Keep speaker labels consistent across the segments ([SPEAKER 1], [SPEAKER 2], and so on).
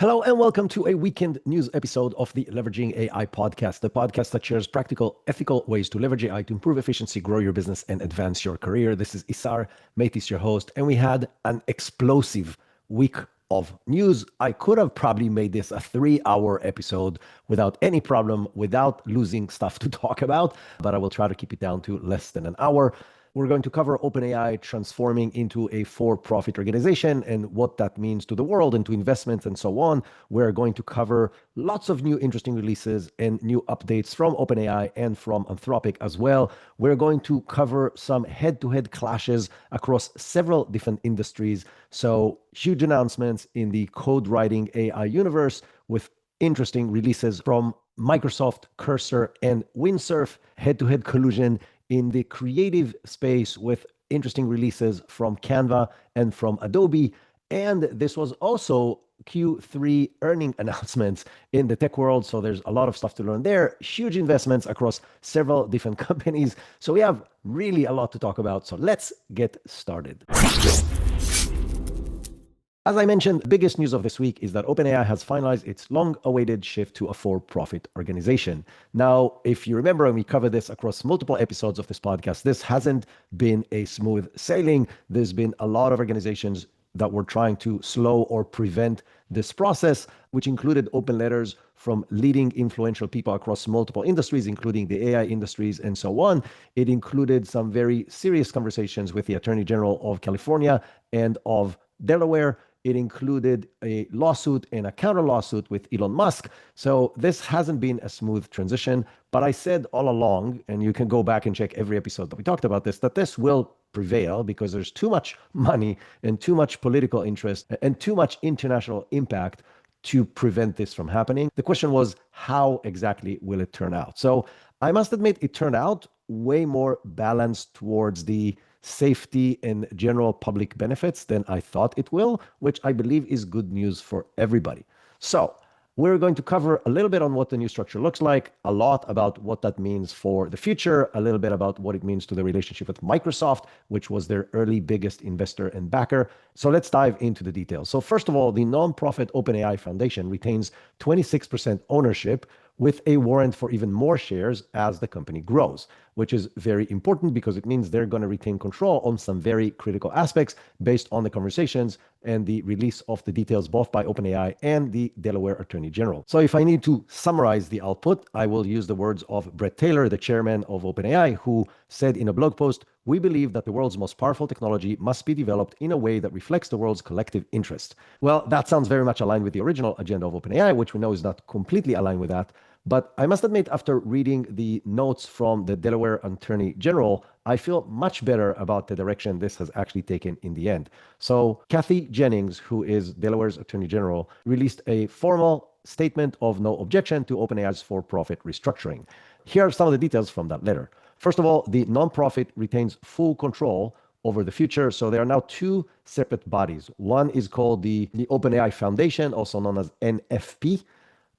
[SPEAKER 1] Hello and welcome to a weekend news episode of the Leveraging AI podcast, the podcast that shares practical, ethical ways to leverage AI to improve efficiency, grow your business, and advance your career. This is Isar Meitis, your host, and we had an explosive week of news. I could have probably made this a 3-hour episode without any problem, without losing stuff to talk about, but I will try to keep it down to less than an hour. We're going to cover OpenAI transforming into a for-profit organization and what that means to the world and to investments and so on. We're going to cover lots of new interesting releases and new updates from OpenAI and from Anthropic as well. We're going to cover some head-to-head clashes across several different industries. So huge announcements in the code writing AI universe with interesting releases from Microsoft, Cursor, and Windsurf, head-to-head collusion in the creative space with interesting releases from Canva and from Adobe. And this was also Q3 earning announcements in the tech world. So there's a lot of stuff to learn there. Huge investments across several different companies. So we have really a lot to talk about. So let's get started. As I mentioned, the biggest news of this week is that OpenAI has finalized its long-awaited shift to a for-profit organization. Now, if you remember, and we covered this across multiple episodes of this podcast, this hasn't been a smooth sailing. There's been a lot of organizations that were trying to slow or prevent this process, which included open letters from leading influential people across multiple industries, including the AI industries and so on. It included some very serious conversations with the Attorney General of California and of Delaware. It included a lawsuit and a counter lawsuit with Elon Musk. So this hasn't been a smooth transition. But I said all along, and you can go back and check every episode that we talked about this, that this will prevail because there's too much money and too much political interest and too much international impact to prevent this from happening. The question was, how exactly will it turn out? So I must admit, it turned out way more balanced towards the safety and general public benefits than I thought it will, which I believe is good news for everybody. So we're going to cover a little bit on what the new structure looks like, a lot about what that means for the future, a little bit about what it means to the relationship with Microsoft, which was their early biggest investor and backer. So let's dive into the details. So first of all, the nonprofit OpenAI Foundation retains 26% ownership with a warrant for even more shares as the company grows, which is very important because it means they're going to retain control on some very critical aspects based on the conversations and the release of the details both by OpenAI and the Delaware Attorney General. So if I need to summarize the output, I will use the words of Brett Taylor, the chairman of OpenAI, who said in a blog post, "We believe that the world's most powerful technology must be developed in a way that reflects the world's collective interest." Well, that sounds very much aligned with the original agenda of OpenAI, which we know is not completely aligned with that. But I must admit, after reading the notes from the Delaware Attorney General, I feel much better about the direction this has actually taken in the end. So Kathy Jennings, who is Delaware's Attorney General, released a formal statement of no objection to OpenAI's for-profit restructuring. Here are some of the details from that letter. First of all, the nonprofit retains full control over the future. So there are now two separate bodies. One is called the OpenAI Foundation, also known as NFP,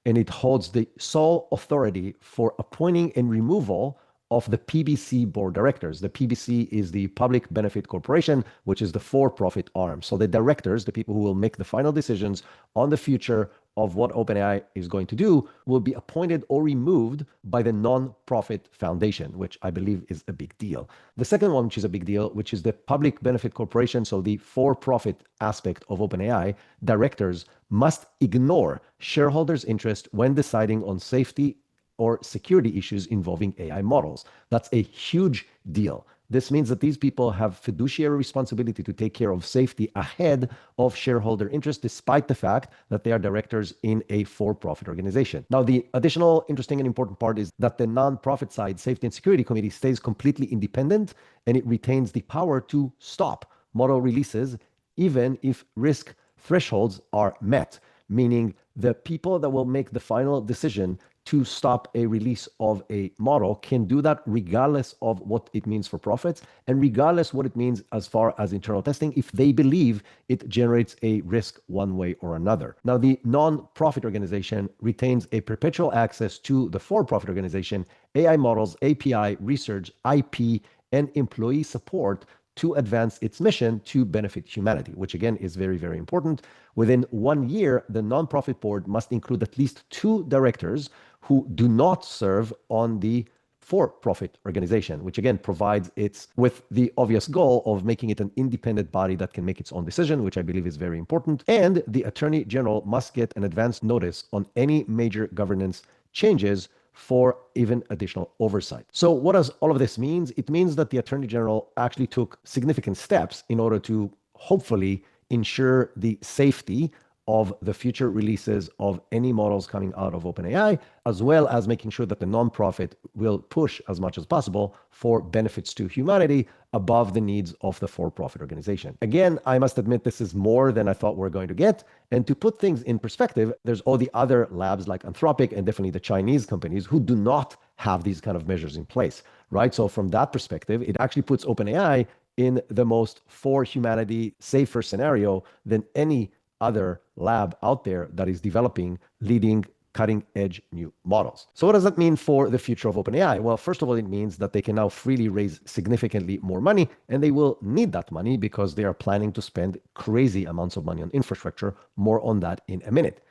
[SPEAKER 1] and it holds the sole authority for appointing and removal of the PBC board directors. The PBC is the Public Benefit Corporation, which is the for-profit arm. So the directors, the people who will make the final decisions on the future of what OpenAI is going to do, will be appointed or removed by the non-profit foundation, which I believe is a big deal. The second one, which is a big deal, which is the Public Benefit Corporation, so the for-profit aspect of OpenAI, directors must ignore shareholders' interest when deciding on safety or security issues involving AI models. That's a huge deal. This means that these people have fiduciary responsibility to take care of safety ahead of shareholder interest, despite the fact that they are directors in a for-profit organization. Now, the additional interesting and important part is that the nonprofit side, Safety and Security Committee, stays completely independent, and it retains the power to stop model releases, even if risk thresholds are met, meaning the people that will make the final decision to stop a release of a model can do that regardless of what it means for profits and regardless what it means as far as internal testing if they believe it generates a risk one way or another. Now, the non-profit organization retains a perpetual access to the for-profit organization, AI models, API, research, IP, and employee support to advance its mission to benefit humanity, which again is very, very important. Within 1 year, the nonprofit board must include at least 2 directors who do not serve on the for-profit organization, which again provides its with the obvious goal of making it an independent body that can make its own decision, which I believe is very important. And the Attorney General must get an advance notice on any major governance changes for even additional oversight. So what does all of this mean? It means that the Attorney General actually took significant steps in order to hopefully ensure the safety of the future releases of any models coming out of OpenAI, as well as making sure that the nonprofit will push as much as possible for benefits to humanity above the needs of the for-profit organization. Again, I must admit this is more than I thought we were going to get. And to put things in perspective, there's all the other labs like Anthropic and definitely the Chinese companies who do not have these kind of measures in place, right? So from that perspective, it actually puts OpenAI in the most for humanity safer scenario than any other lab out there that is developing leading cutting edge new models. So what does that mean for the future of OpenAI? Well, first of all, it means that they can now freely raise significantly more money, and they will need that money because they are planning to spend crazy amounts of money on infrastructure. More on that in a minute.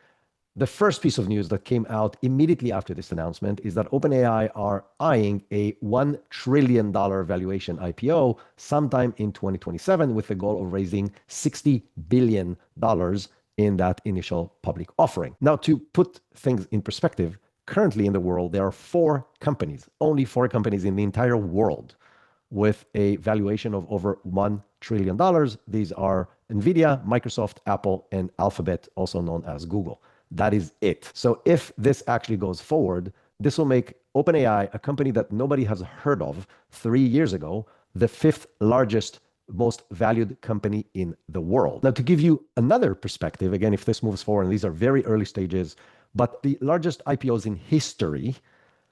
[SPEAKER 1] The first piece of news that came out immediately after this announcement is that OpenAI are eyeing a $1 trillion valuation IPO sometime in 2027 with the goal of raising $60 billion in that initial public offering. Now, to put things in perspective, currently in the world, there are 4 companies, only 4 companies in the entire world with a valuation of over $1 trillion. These are NVIDIA, Microsoft, Apple, and Alphabet, also known as Google. That is it. So if this actually goes forward, this will make OpenAI, a company that nobody has heard of 3 years ago, the 5th largest, most valued company in the world. Now, to give you another perspective, again, if this moves forward, and these are very early stages, but the largest IPOs in history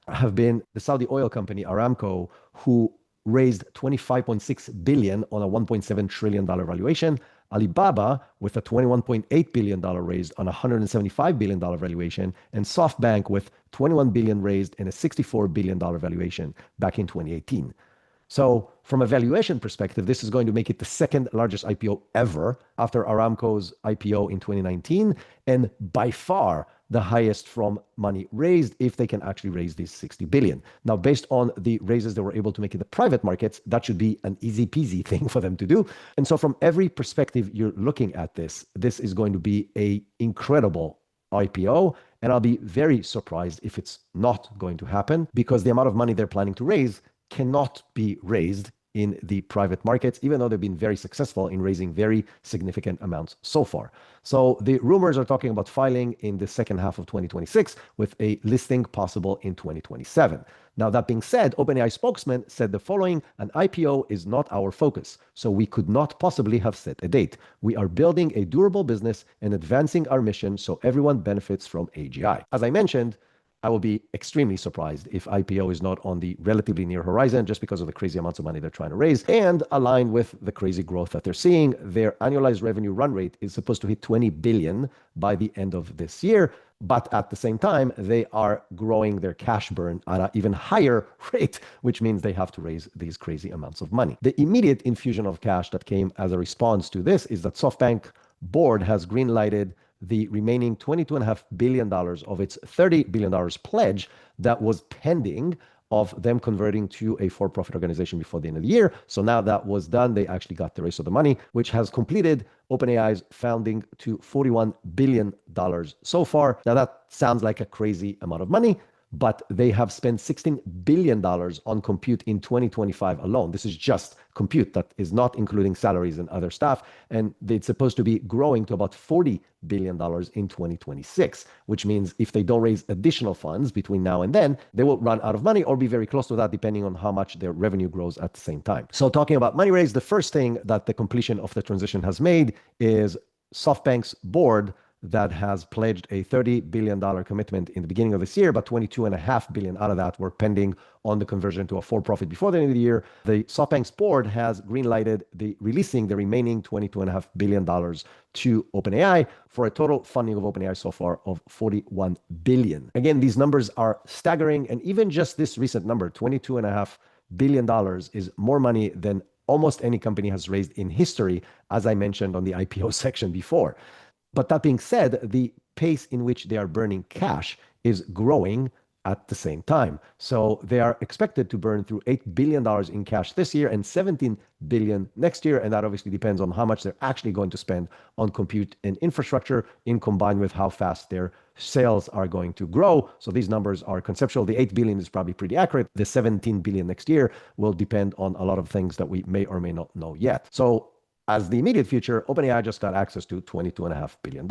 [SPEAKER 1] have been the Saudi oil company Aramco, who raised $25.6 billion on a $1.7 trillion valuation. Alibaba with a $21.8 billion raised on a $175 billion valuation, and SoftBank with $21 billion raised and a $64 billion valuation back in 2018. So from a valuation perspective, this is going to make it the 2nd largest IPO ever after Aramco's IPO in 2019, and by far the highest from money raised if they can actually raise these 60 billion. Now, based on the raises they were able to make in the private markets, that should be an easy peasy thing for them to do. And so from every perspective you're looking at this is going to be an incredible IPO. And I'll be very surprised if it's not going to happen, because the amount of money they're planning to raise cannot be raised in the private markets, even though they've been very successful in raising very significant amounts so far. So the rumors are talking about filing in the second half of 2026 with a listing possible in 2027. Now, that being said, OpenAI spokesman said the following: an IPO is not our focus, so we could not possibly have set a date. We are building a durable business and advancing our mission so everyone benefits from AGI. As I mentioned, I will be extremely surprised if IPO is not on the relatively near horizon, just because of the crazy amounts of money they're trying to raise, and aligned with the crazy growth that they're seeing. Their annualized revenue run rate is supposed to hit 20 billion by the end of this year. But at the same time, they are growing their cash burn at an even higher rate, which means they have to raise these crazy amounts of money. The immediate infusion of cash that came as a response to this is that SoftBank board has greenlighted the remaining $22.5 billion of its $30 billion pledge that was pending of them converting to a for-profit organization before the end of the year. So now that was done, they actually got the rest of the money, which has completed OpenAI's founding to $41 billion so far. Now that sounds like a crazy amount of money, but they have spent $16 billion on compute in 2025 alone. This is just compute. That is not including salaries and other staff. And it's supposed to be growing to about $40 billion in 2026, which means if they don't raise additional funds between now and then, they will run out of money or be very close to that, depending on how much their revenue grows at the same time. So talking about money raised, the first thing that the completion of the transition has made is SoftBank's board that has pledged a $30 billion commitment in the beginning of this year, but $22.5 billion out of that were pending on the conversion to a for-profit before the end of the year. The SoftBank's board has greenlighted releasing the remaining $22.5 billion to OpenAI for a total funding of OpenAI so far of $41 billion. Again, these numbers are staggering, and even just this recent number, $22.5 billion, is more money than almost any company has raised in history, as I mentioned on the IPO section before. But that being said, the pace in which they are burning cash is growing at the same time. So they are expected to burn through $8 billion in cash this year and $17 billion next year. And that obviously depends on how much they're actually going to spend on compute and infrastructure in combined with how fast their sales are going to grow. So these numbers are conceptual. The 8 billion is probably pretty accurate. The 17 billion next year will depend on a lot of things that we may or may not know yet. So as the immediate future, OpenAI just got access to $22.5 billion.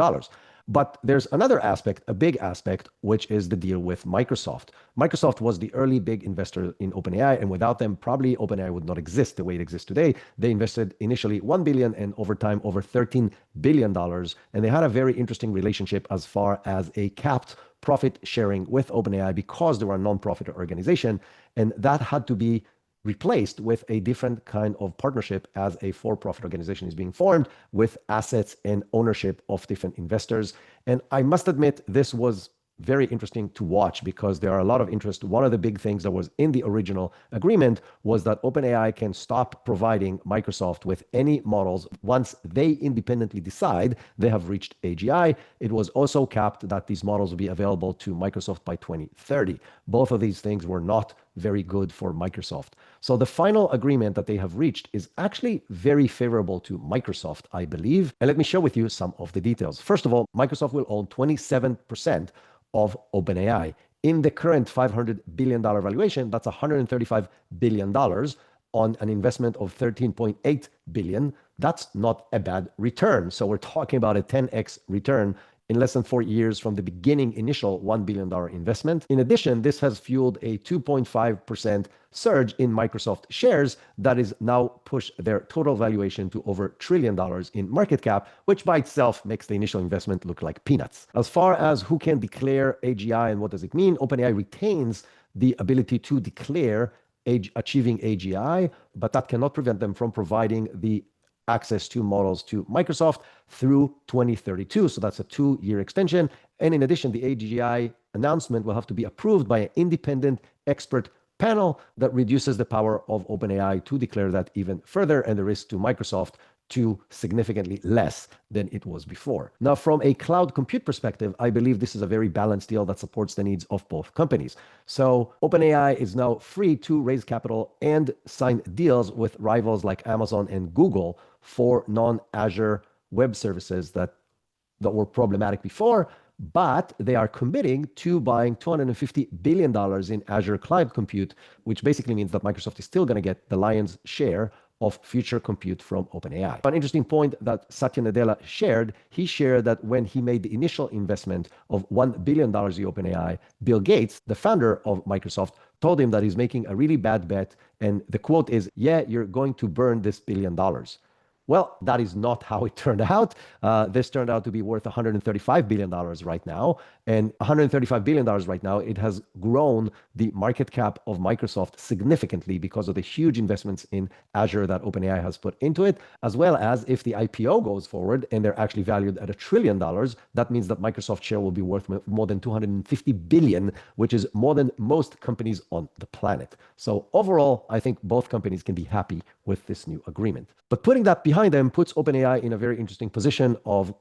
[SPEAKER 1] But there's another aspect, a big aspect, which is the deal with Microsoft. Microsoft was the early big investor in OpenAI, and without them, probably OpenAI would not exist the way it exists today. They invested initially $1 billion and over time over $13 billion. And they had a very interesting relationship as far as a capped profit sharing with OpenAI because they were a non-profit organization. And that had to be replaced with a different kind of partnership as a for-profit organization is being formed with assets and ownership of different investors. And I must admit, this was very interesting to watch because there are a lot of interest. One of the big things that was in the original agreement was that OpenAI can stop providing Microsoft with any models once they independently decide they have reached AGI. It was also capped that these models will be available to Microsoft by 2030. Both of these things were not very good for Microsoft. So the final agreement that they have reached is actually very favorable to Microsoft, I believe. And let me share with you some of the details. First of all, Microsoft will own 27% of OpenAI. In the current $500 billion valuation, that's $135 billion on an investment of $13.8 billion. That's not a bad return. So we're talking about a 10x return in less than 4 years from the beginning initial $1 billion investment. In addition, this has fueled a 2.5% surge in Microsoft shares that is now pushed their total valuation to over $1 trillion in market cap, which by itself makes the initial investment look like peanuts. As far as who can declare AGI and what does it mean, OpenAI retains the ability to declare achieving AGI, but that cannot prevent them from providing the access to models to Microsoft through 2032. So that's a 2-year extension. And in addition, the AGI announcement will have to be approved by an independent expert panel that reduces the power of OpenAI to declare that even further and the risk to Microsoft to significantly less than it was before. Now, from a cloud compute perspective, I believe this is a very balanced deal that supports the needs of both companies. So OpenAI is now free to raise capital and sign deals with rivals like Amazon and Google for non-Azure web services that were problematic before, but they are committing to buying $250 billion in Azure cloud compute, which basically means that Microsoft is still going to get the lion's share of future compute from OpenAI. An interesting point that Satya Nadella shared, he shared that when he made the initial investment of $1 billion in OpenAI, Bill Gates, the founder of Microsoft, told him that he's making a really bad bet. And the quote is, "Yeah, you're going to burn this $1 billion." Well, that is not how it turned out. This turned out to be worth $135 billion right now. And $135 billion right now, it has grown the market cap of Microsoft significantly because of the huge investments in Azure that OpenAI has put into it, as well as if the IPO goes forward and they're actually valued at $1 trillion, that means that Microsoft share will be worth more than $250 billion, which is more than most companies on the planet. So overall, I think both companies can be happy with this new agreement. But putting that behind them puts OpenAI in a very interesting position of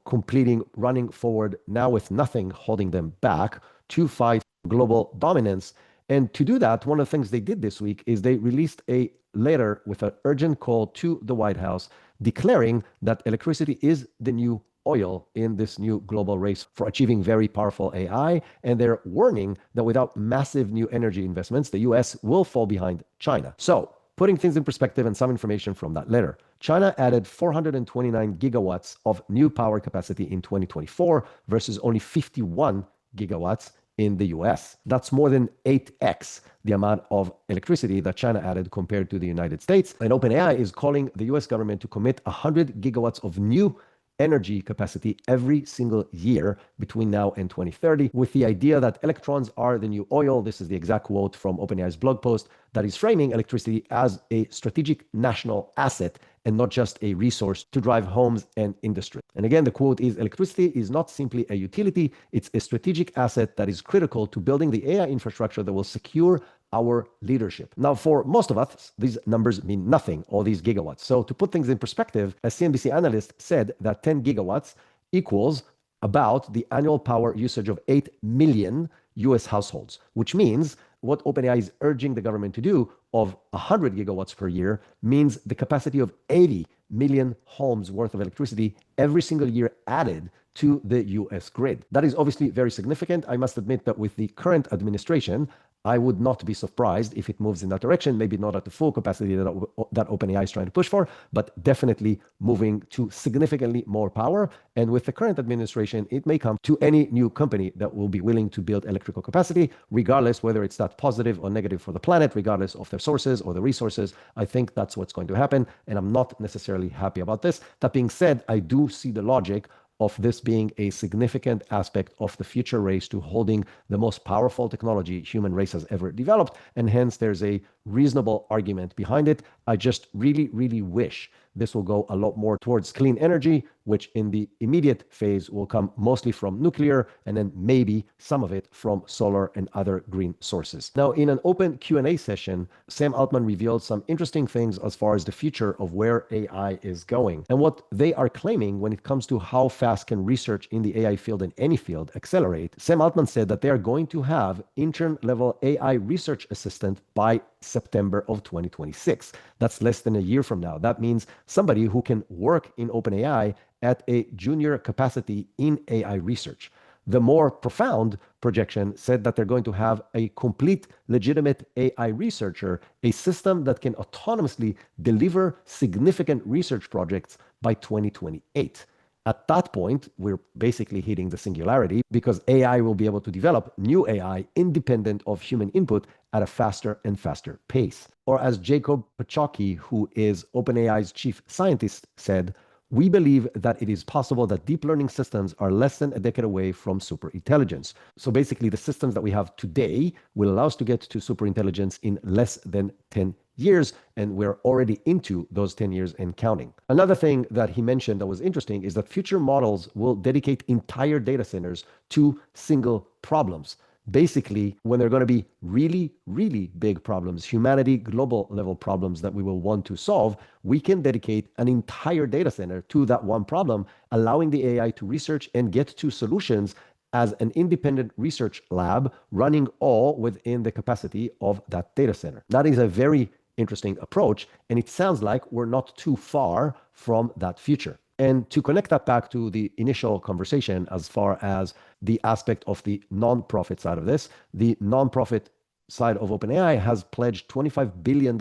[SPEAKER 1] running forward now with nothing holding them back to fight global dominance. And to do that, one of the things they did this week is they released a letter with an urgent call to the White House declaring that electricity is the new oil in this new global race for achieving very powerful AI. And they're warning that without massive new energy investments, the US will fall behind China. So putting things in perspective and some information from that letter, China added 429 gigawatts of new power capacity in 2024 versus only 51 gigawatts in the US. That's more than 8x the amount of electricity that China added compared to the United States. And OpenAI is calling the US government to commit 100 gigawatts of new energy capacity every single year between now and 2030, with the idea that electrons are the new oil. This is the exact quote from OpenAI's blog post that is framing electricity as a strategic national asset and not just a resource to drive homes and industry. And again, the quote is, "Electricity is not simply a utility, it's a strategic asset that is critical to building the AI infrastructure that will secure our leadership. Now, for most of us, these numbers mean nothing, all these gigawatts. So to put things in perspective, a CNBC analyst said that 10 gigawatts equals about the annual power usage of 8 million US households, which means what OpenAI is urging the government to do of 100 gigawatts per year means the capacity of 80 million homes worth of electricity every single year added to the US grid. That is obviously very significant. I must admit that with the current administration, I would not be surprised if it moves in that direction, maybe not at the full capacity that OpenAI is trying to push for, but definitely moving to significantly more power. And with the current administration, it may come to any new company that will be willing to build electrical capacity, regardless whether it's that positive or negative for the planet, regardless of their sources or the resources. I think that's what's going to happen, and I'm not necessarily happy about this. That being said, I do see the logic of this being a significant aspect of the future race to holding the most powerful technology human race has ever developed, and hence there's a reasonable argument behind it. I just really, really wish this will go a lot more towards clean energy, which in the immediate phase will come mostly from nuclear, and then maybe some of it from solar and other green sources. Now, in an open Q&A session, Sam Altman revealed some interesting things as far as the future of where AI is going and what they are claiming when it comes to how fast can research in the AI field and any field accelerate. Sam Altman said that they are going to have intern-level AI research assistant by September of 2026. That's less than a year from now. That means somebody who can work in OpenAI at a junior capacity in AI research. The more profound projection said that they're going to have a complete legitimate AI researcher, a system that can autonomously deliver significant research projects by 2028. At that point, we're basically hitting the singularity because AI will be able to develop new AI independent of human input at a faster and faster pace. Or as Jacob Pachocki, who is OpenAI's chief scientist, said, "We believe that it is possible that deep learning systems are less than a decade away from superintelligence." So basically, the systems that we have today will allow us to get to superintelligence in less than 10 years, and we're already into those 10 years and counting. Another thing that he mentioned that was interesting is that future models will dedicate entire data centers to single problems. Basically, when they're going to be really, really big problems, humanity global level problems that we will want to solve, we can dedicate an entire data center to that one problem, allowing the AI to research and get to solutions as an independent research lab running all within the capacity of that data center. That is a very interesting approach, and it sounds like we're not too far from that future. And to connect that back to the initial conversation as far as the aspect of the nonprofit side of this, the nonprofit side of OpenAI has pledged $25 billion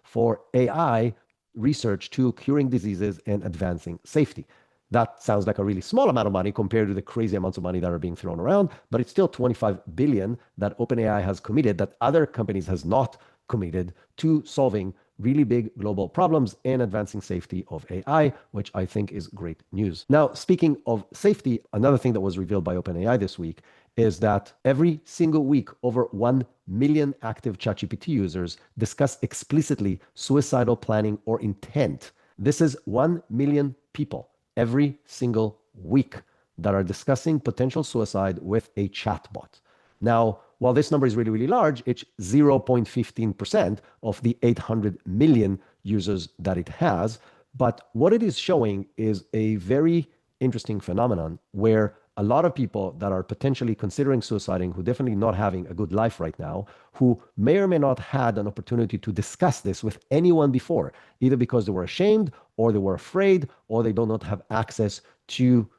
[SPEAKER 1] for AI research to curing diseases and advancing safety. That sounds like a really small amount of money compared to the crazy amounts of money that are being thrown around, but it's still 25 billion that OpenAI has committed that other companies has not committed to solving really big global problems and advancing safety of AI, which I think is great news. Now, speaking of safety, another thing that was revealed by OpenAI this week is that every single week, over 1 million active ChatGPT users discuss explicitly suicidal planning or intent. This is 1 million people every single week that are discussing potential suicide with a chatbot. Now, while this number is really, really large, it's 0.15% of the 800 million users that it has. But what it is showing is a very interesting phenomenon where a lot of people that are potentially considering suiciding, who definitely not having a good life right now, who may or may not had an opportunity to discuss this with anyone before, either because they were ashamed or they were afraid or they do not have access to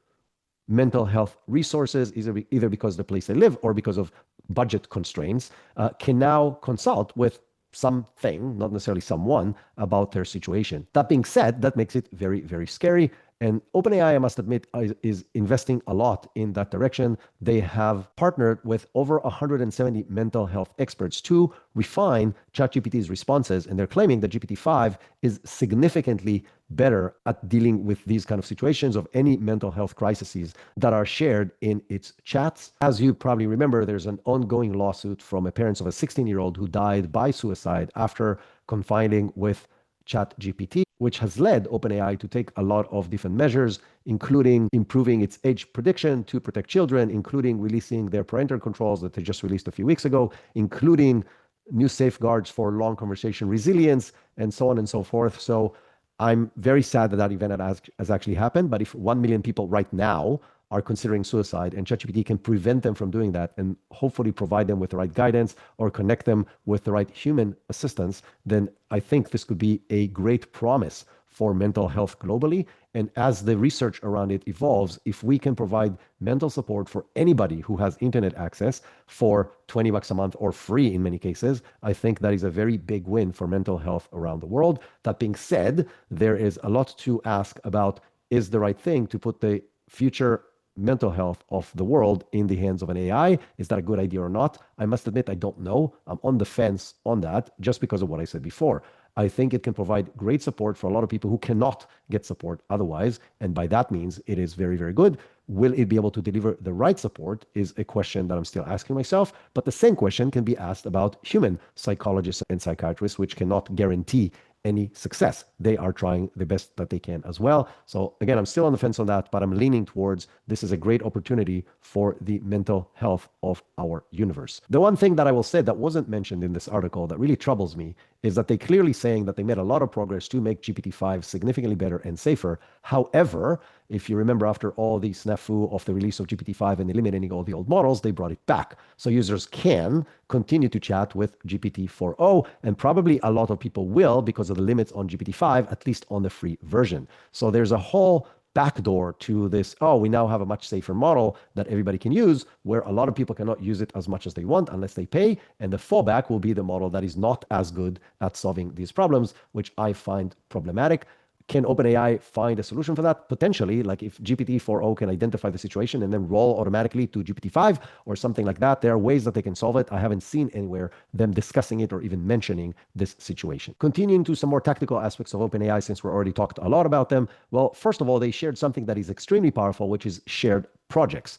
[SPEAKER 1] mental health resources, either because of the place they live or because of budget constraints, can now consult with something, not necessarily someone, about their situation. That being said, that makes it very, very scary. And OpenAI, I must admit, is investing a lot in that direction. They have partnered with over 170 mental health experts to refine ChatGPT's responses, and they're claiming that GPT-5 is significantly better at dealing with these kind of situations of any mental health crises that are shared in its chats. As you probably remember, there's an ongoing lawsuit from a parents of a 16-year-old who died by suicide after confiding with ChatGPT, which has led OpenAI to take a lot of different measures, including improving its age prediction to protect children, including releasing their parental controls that they just released a few weeks ago, including new safeguards for long conversation resilience, and so on and so forth. So I'm very sad that that event has actually happened. But if 1 million people right now are considering suicide and ChatGPT can prevent them from doing that and hopefully provide them with the right guidance or connect them with the right human assistance, then I think this could be a great promise for mental health globally. And as the research around it evolves, if we can provide mental support for anybody who has internet access for $20 a month or free in many cases, I think that is a very big win for mental health around the world. That being said, there is a lot to ask about, is the right thing to put the future mental health of the world in the hands of an AI? Is that a good idea or not? I must admit, I don't know. I'm on the fence on that just because of what I said before. I think it can provide great support for a lot of people who cannot get support otherwise. And by that means, it is very, very good. Will it be able to deliver the right support is a question that I'm still asking myself. But the same question can be asked about human psychologists and psychiatrists, which cannot guarantee any success. They are trying the best that they can as well. So again, I'm still on the fence on that, but I'm leaning towards this is a great opportunity for the mental health of our universe. The one thing that I will say that wasn't mentioned in this article that really troubles me is that they clearly saying that they made a lot of progress to make GPT-5 significantly better and safer. However, if you remember, after all the snafu of the release of GPT-5 and eliminating all the old models, they brought it back. So users can continue to chat with GPT-4o, and probably a lot of people will because of the limits on GPT-5, at least on the free version. So there's a whole backdoor to this, oh, we now have a much safer model that everybody can use, where a lot of people cannot use it as much as they want unless they pay. And the fallback will be the model that is not as good at solving these problems, which I find problematic. Can OpenAI find a solution for that? Potentially, like if GPT-4o can identify the situation and then roll automatically to GPT-5 or something like that, there are ways that they can solve it. I haven't seen anywhere them discussing it or even mentioning this situation. Continuing to some more tactical aspects of OpenAI, since we're already talked a lot about them. Well, first of all, they shared something that is extremely powerful, which is shared projects.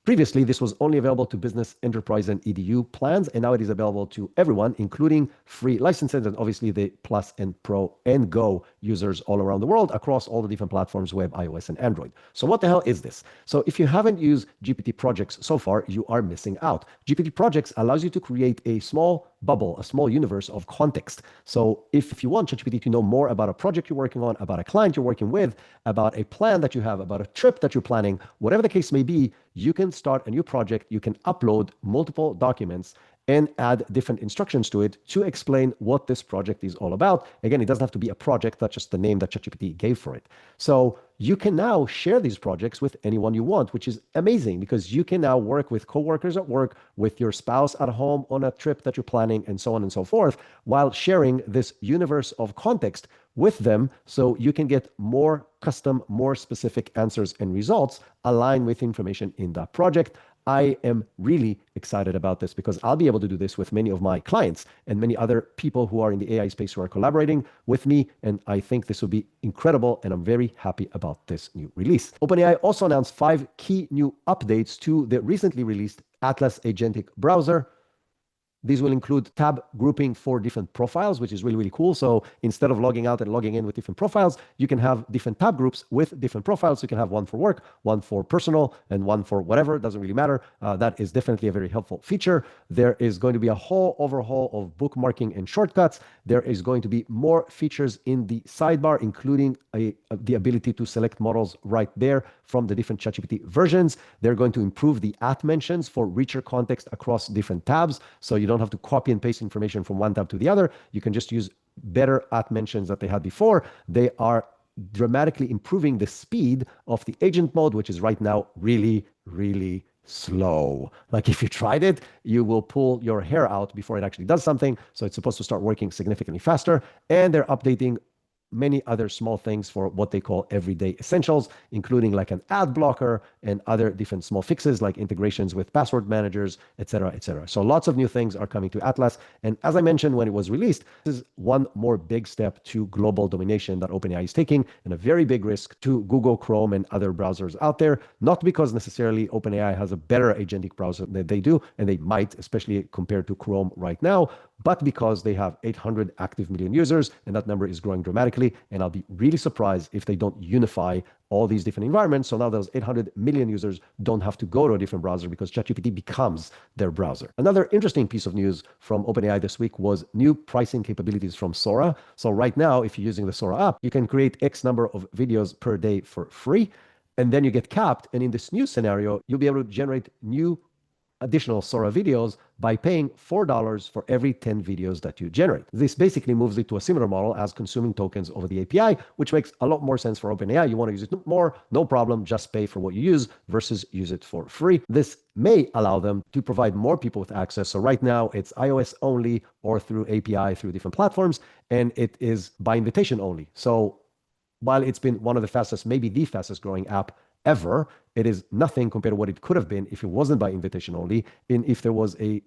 [SPEAKER 1] Previously, this was only available to business, enterprise, and EDU plans, and now it is available to everyone, including free licenses and obviously the Plus and Pro and Go users all around the world across all the different platforms, web, iOS, and Android. So what the hell is this? So if you haven't used GPT projects so far, you are missing out. GPT projects allows you to create a small bubble, a small universe of context. So if you want ChatGPT to know more about a project you're working on, about a client you're working with, about a plan that you have, about a trip that you're planning, whatever the case may be, you can start a new project, you can upload multiple documents and add different instructions to it to explain what this project is all about. Again, it doesn't have to be a project, that's just the name that ChatGPT gave for it. So you can now share these projects with anyone you want, which is amazing because you can now work with coworkers at work, with your spouse at home on a trip that you're planning, and so on and so forth, while sharing this universe of context with them so you can get more custom, more specific answers and results aligned with information in that project. I am really excited about this because I'll be able to do this with many of my clients and many other people who are in the AI space who are collaborating with me. And I think this will be incredible. And I'm very happy about this new release. OpenAI also announced 5 key new updates to the recently released Atlas Agentic browser. These will include tab grouping for different profiles, which is really, really cool. So instead of logging out and logging in with different profiles, you can have different tab groups with different profiles. You can have one for work, one for personal, and one for whatever. It doesn't really matter. That is definitely a very helpful feature. There is going to be a whole overhaul of bookmarking and shortcuts. There is going to be more features in the sidebar, including the ability to select models right there from the different ChatGPT versions. They're going to improve the at mentions for richer context across different tabs. So you don't have to copy and paste information from one tab to the other. You can just use better at mentions that they had before. They are dramatically improving the speed of the agent mode, which is right now really, really slow. Like if you tried it, you will pull your hair out before it actually does something. So it's supposed to start working significantly faster. And they're updating many other small things for what they call everyday essentials, including like an ad blocker and other different small fixes like integrations with password managers, etc., etc. So lots of new things are coming to Atlas. And as I mentioned when it was released, this is one more big step to global domination that OpenAI is taking and a very big risk to Google Chrome and other browsers out there, not because necessarily OpenAI has a better agentic browser than they do, and they might, especially compared to Chrome right now, but because they have 800 active million users, and that number is growing dramatically. And I'll be really surprised if they don't unify all these different environments. So now those 800 million users don't have to go to a different browser because ChatGPT becomes their browser. Another interesting piece of news from OpenAI this week was new pricing capabilities from Sora. So right now, if you're using the Sora app, you can create X number of videos per day for free, and then you get capped. And in this new scenario, you'll be able to generate new additional Sora videos by paying $4 for every 10 videos that you generate. This basically moves it to a similar model as consuming tokens over the API, which makes a lot more sense for OpenAI. You want to use it more, no problem, just pay for what you use versus use it for free. This may allow them to provide more people with access. So right now it's iOS only or through API through different platforms, and it is by invitation only. So while it's been one of the fastest, maybe the fastest growing app ever, it is nothing compared to what it could have been if it wasn't by invitation only, and if there was a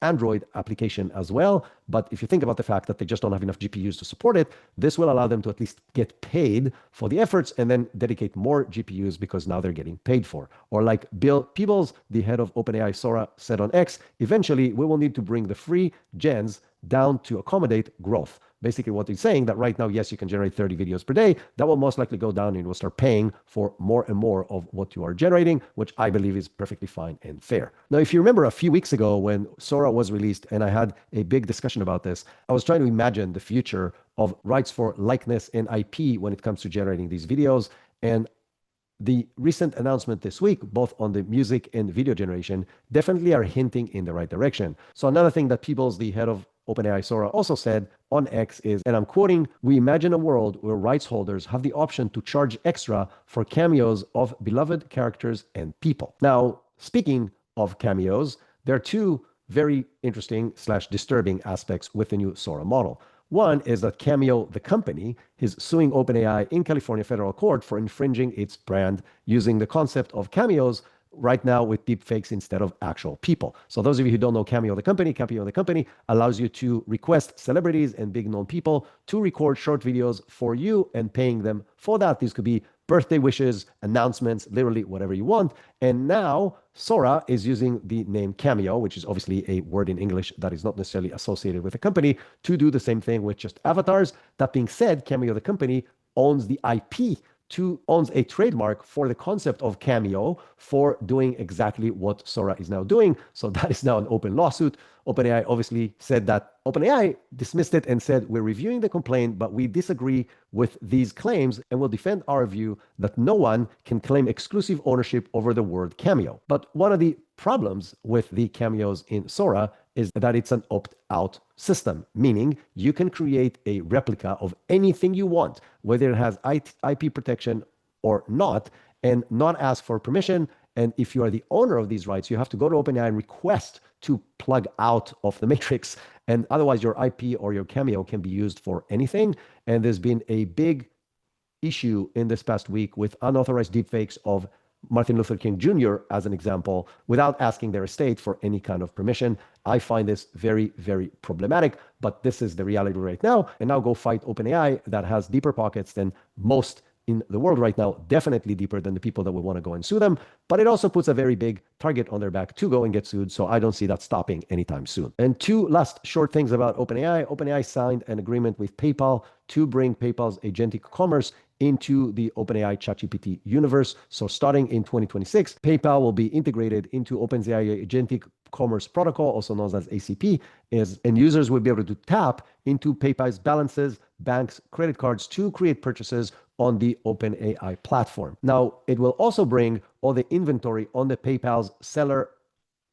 [SPEAKER 1] Android application as well. But if you think about the fact that they just don't have enough GPUs to support it, this will allow them to at least get paid for the efforts and then dedicate more GPUs because now they're getting paid for. Or like Bill Peebles, the head of OpenAI Sora, said on X, eventually we will need to bring the free gens down to accommodate growth. Basically what he's saying that right now, yes, you can generate 30 videos per day. That will most likely go down and we'll start paying for more and more of what you are generating, which I believe is perfectly fine and fair. Now, if you remember a few weeks ago when Sora was released and I had a big discussion about this, I was trying to imagine the future of rights for likeness and IP when it comes to generating these videos. And the recent announcement this week, both on the music and video generation, definitely are hinting in the right direction. So another thing that Peebles, the head of OpenAI Sora, also said on X is, and I'm quoting, "We imagine a world where rights holders have the option to charge extra for cameos of beloved characters and people." Now, speaking of cameos, there are two very interesting / disturbing aspects with the new Sora model. One is that Cameo, the company, is suing OpenAI in California federal court for infringing its brand using the concept of cameos right now with deepfakes instead of actual people. So those of you who don't know Cameo, the company allows you to request celebrities and big known people to record short videos for you and paying them for that. These could be birthday wishes, announcements, literally whatever you want. And now Sora is using the name Cameo, which is obviously a word in English that is not necessarily associated with a company, to do the same thing with just avatars. That being said, Cameo, the company, owns the IP, owns a trademark for the concept of Cameo for doing exactly what Sora is now doing. So that is now an open lawsuit. OpenAI obviously said that OpenAI dismissed it and said, "We're reviewing the complaint, but we disagree with these claims and will defend our view that no one can claim exclusive ownership over the word Cameo." But one of the problems with the cameos in Sora is that it's an opt-out system, meaning you can create a replica of anything you want, whether it has IP protection or not, and not ask for permission. And if you are the owner of these rights, you have to go to OpenAI and request to plug out of the matrix. And otherwise, your IP or your Cameo can be used for anything. And there's been a big issue in this past week with unauthorized deepfakes of Martin Luther King Jr. as an example, without asking their estate for any kind of permission. I find this very, very problematic, but this is the reality right now. And now go fight OpenAI that has deeper pockets than most in the world right now, definitely deeper than the people that would want to go and sue them. But it also puts a very big target on their back to go and get sued. So I don't see that stopping anytime soon. And two last short things about OpenAI. OpenAI signed an agreement with PayPal to bring PayPal's agentic commerce into the OpenAI ChatGPT universe. So starting in 2026, PayPal will be integrated into OpenAI agentic commerce protocol, also known as ACP, and users will be able to tap into PayPal's balances, banks, credit cards to create purchases on the OpenAI platform. Now, it will also bring all the inventory on the PayPal's seller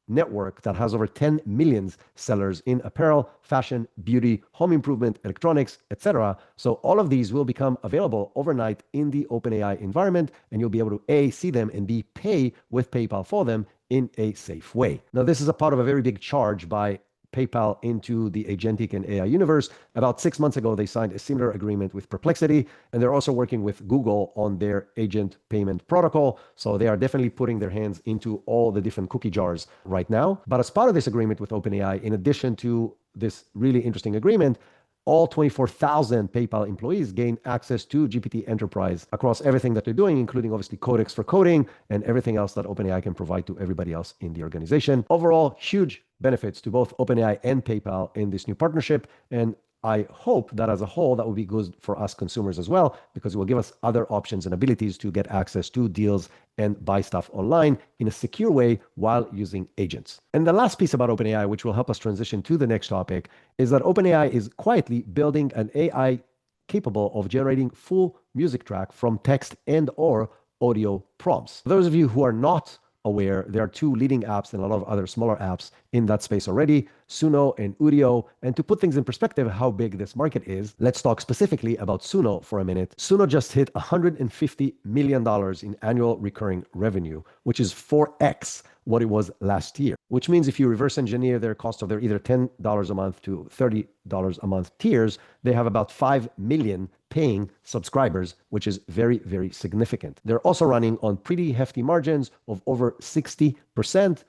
[SPEAKER 1] network that has over 10 million sellers in apparel, fashion, beauty, home improvement, electronics, etc. So all of these will become available overnight in the OpenAI environment, and you'll be able to A, see them, and B, pay with PayPal for them in a safe way. Now, this is a part of a very big charge by PayPal into the agentic and AI universe. About 6 months ago, they signed a similar agreement with Perplexity, and they're also working with Google on their agent payment protocol. So they are definitely putting their hands into all the different cookie jars right now. But as part of this agreement with OpenAI, in addition to this really interesting agreement, all 24,000 PayPal employees gain access to GPT Enterprise across everything that they're doing, including obviously Codex for coding and everything else that OpenAI can provide to everybody else in the organization. Overall, huge benefits to both OpenAI and PayPal in this new partnership. And I hope that as a whole, that will be good for us consumers as well, because it will give us other options and abilities to get access to deals and buy stuff online in a secure way while using agents. And the last piece about OpenAI, which will help us transition to the next topic, is that OpenAI is quietly building an AI capable of generating full music track from text and or audio prompts. For those of you who are not aware, there are two leading apps and a lot of other smaller apps in that space already, Suno and Udio. And to put things in perspective, how big this market is, let's talk specifically about Suno for a minute. Suno just hit $150 million in annual recurring revenue, which is 4x what it was last year, which means if you reverse engineer their cost of their either $10 a month to $30 a month tiers, they have about 5 million paying subscribers, which is very, very significant. They're also running on pretty hefty margins of over 60%,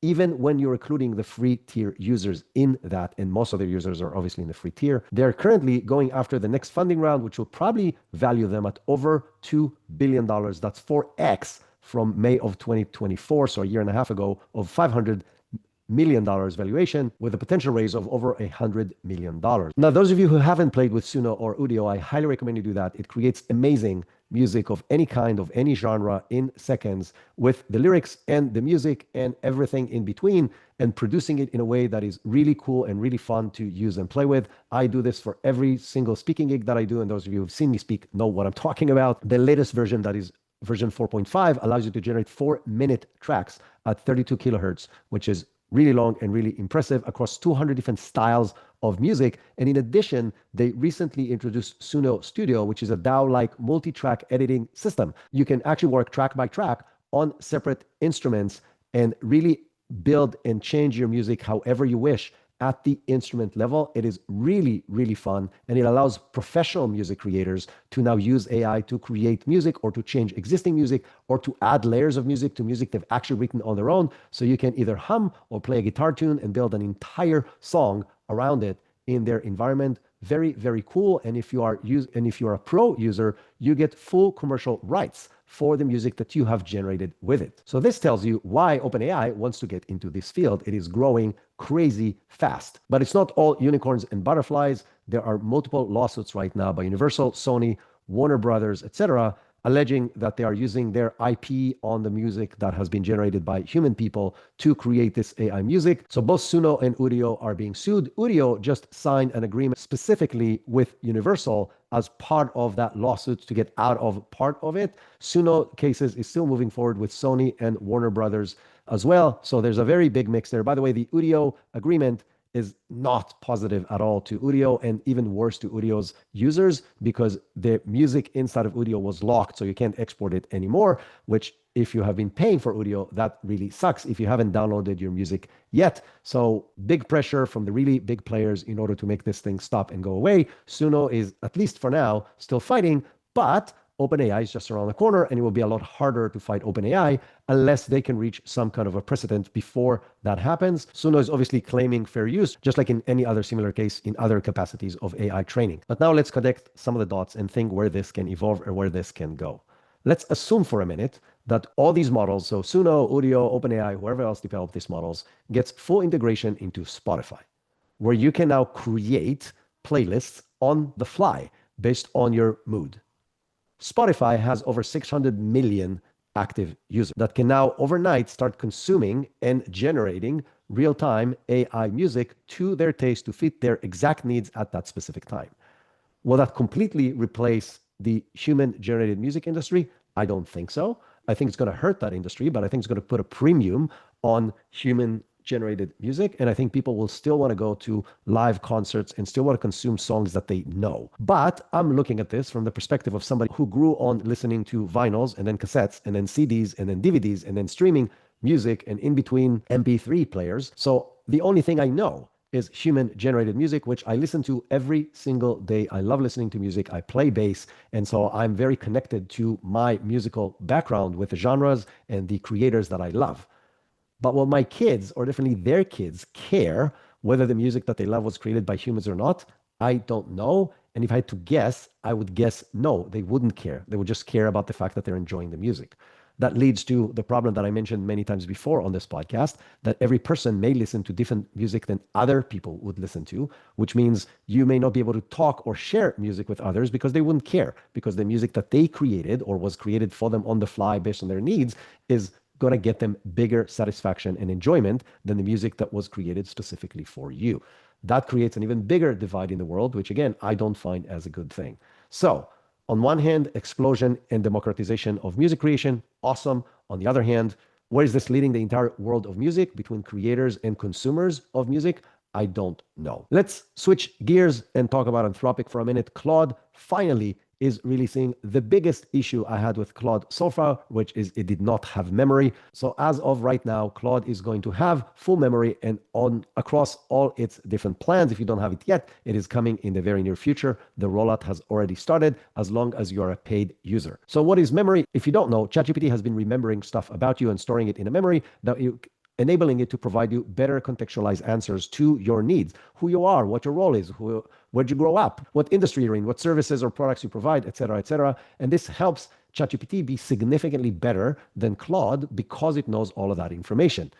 [SPEAKER 1] even when you're including the free tier users in that, and most of their users are obviously in the free tier. They're currently going after the next funding round, which will probably value them at over $2 billion. That's 4x from May of 2024, so a year and a half ago, of $500 million valuation with a potential raise of over $100 million. Now, those of you who haven't played with Suno or Udio, I highly recommend you do that. It creates amazing music of any kind, of any genre in seconds with the lyrics and the music and everything in between, and producing it in a way that is really cool and really fun to use and play with. I do this for every single speaking gig that I do, and those of you who've seen me speak know what I'm talking about. The latest version, that is version 4.5, allows you to generate 4-minute tracks at 32 kilohertz, which is really long and really impressive across 200 different styles of music. And in addition, they recently introduced Suno Studio, which is a DAW-like multi-track editing system. You can actually work track by track on separate instruments and really build and change your music however you wish at the instrument level. It is really, really fun, and it allows professional music creators to now use AI to create music or to change existing music or to add layers of music to music they've actually written on their own. So you can either hum or play a guitar tune and build an entire song around it in their environment. Very, very cool. And if you are a pro user, you get full commercial rights for the music that you have generated with it. So this tells you why OpenAI wants to get into this field. It is growing crazy fast. But it's not all unicorns and butterflies. There are multiple lawsuits right now by Universal, Sony, Warner Brothers, etc., alleging that they are using their IP on the music that has been generated by human people to create this AI music. So both Suno and Udio are being sued. Udio just signed an agreement specifically with Universal as part of that lawsuit to get out of part of it. Suno cases is still moving forward with Sony and Warner Brothers as well. So there's a very big mix there. By the way, the Udio agreement is not positive at all to Udio, and even worse to Udio's users, because the music inside of Udio was locked, so you can't export it anymore, which if you have been paying for Udio, that really sucks if you haven't downloaded your music yet. So big pressure from the really big players in order to make this thing stop and go away. Suno is, at least for now, still fighting, but OpenAI is just around the corner, and it will be a lot harder to fight OpenAI unless they can reach some kind of a precedent before that happens. Suno is obviously claiming fair use, just like in any other similar case in other capacities of AI training. But now let's connect some of the dots and think where this can evolve or where this can go. Let's assume for a minute that all these models, so Suno, Udio, OpenAI, whoever else developed these models, gets full integration into Spotify, where you can now create playlists on the fly based on your mood. Spotify has over 600 million active users that can now overnight start consuming and generating real-time AI music to their taste to fit their exact needs at that specific time. Will that completely replace the human-generated music industry? I don't think so. I think it's going to hurt that industry, but I think it's going to put a premium on human-generated music, and I think people will still want to go to live concerts and still want to consume songs that they know. But I'm looking at this from the perspective of somebody who grew on listening to vinyls and then cassettes and then CDs and then DVDs and then streaming music and in between MP3 players. So the only thing I know is human-generated music, which I listen to every single day. I love listening to music. I play bass, and so I'm very connected to my musical background with the genres and the creators that I love. But will my kids, or definitely their kids, care whether the music that they love was created by humans or not? I don't know. And if I had to guess, I would guess no, they wouldn't care. They would just care about the fact that they're enjoying the music. That leads to the problem that I mentioned many times before on this podcast, that every person may listen to different music than other people would listen to, which means you may not be able to talk or share music with others because they wouldn't care, because the music that they created or was created for them on the fly based on their needs is going to get them bigger satisfaction and enjoyment than the music that was created specifically for you. That creates an even bigger divide in the world, which again, I don't find as a good thing. So on one hand, explosion and democratization of music creation, awesome. On the other hand, where is this leading the entire world of music between creators and consumers of music? I don't know. Let's switch gears and talk about Anthropic for a minute. Claude finally is releasing the biggest issue I had with Claude so far, which is it did not have memory. So as of right now, Claude is going to have full memory and on across all its different plans. If you don't have it yet, it is coming in the very near future. The rollout has already started as long as you're a paid user. So what is memory? If you don't know, ChatGPT has been remembering stuff about you and storing it in a memory that enabling it to provide you better contextualized answers to your needs, who you are, what your role is, where'd you grow up, what industry you're in, what services or products you provide, et cetera, et cetera. And this helps ChatGPT be significantly better than Claude because it knows all of that information.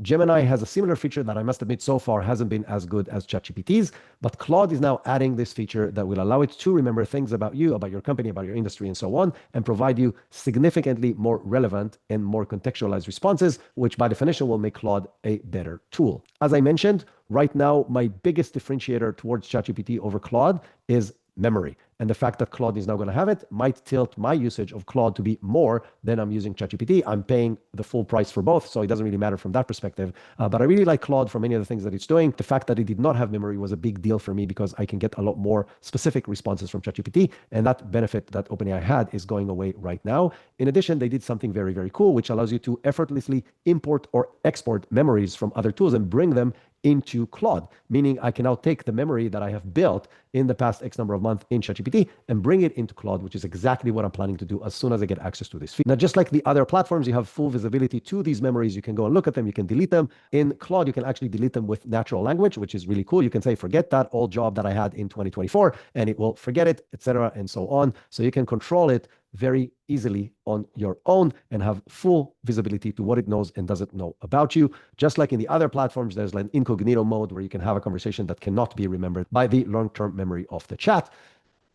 [SPEAKER 1] Gemini has a similar feature that I must admit so far hasn't been as good as ChatGPT's, but Claude is now adding this feature that will allow it to remember things about you, about your company, about your industry, and so on, and provide you significantly more relevant and more contextualized responses, which by definition will make Claude a better tool. As I mentioned, right now, my biggest differentiator towards ChatGPT over Claude is memory. And the fact that Claude is now going to have it might tilt my usage of Claude to be more than I'm using ChatGPT. I'm paying the full price for both, so it doesn't really matter from that perspective. But I really like Claude for many of the things that it's doing. The fact that it did not have memory was a big deal for me because I can get a lot more specific responses from ChatGPT, and that benefit that OpenAI had is going away right now. In addition, they did something very, very cool, which allows you to effortlessly import or export memories from other tools and bring them into Claude, meaning I can now take the memory that I have built in the past X number of months in ChatGPT and bring it into Claude, which is exactly what I'm planning to do as soon as I get access to this feature. Now, just like the other platforms, you have full visibility to these memories. You can go and look at them. You can delete them. In Claude, you can actually delete them with natural language, which is really cool. You can say, forget that old job that I had in 2024, and it will forget it, etc., and so on. So you can control it very easily on your own and have full visibility to what it knows and doesn't know about you. Just like in the other platforms, there's like incognito mode where you can have a conversation that cannot be remembered by the long-term memory of the chat.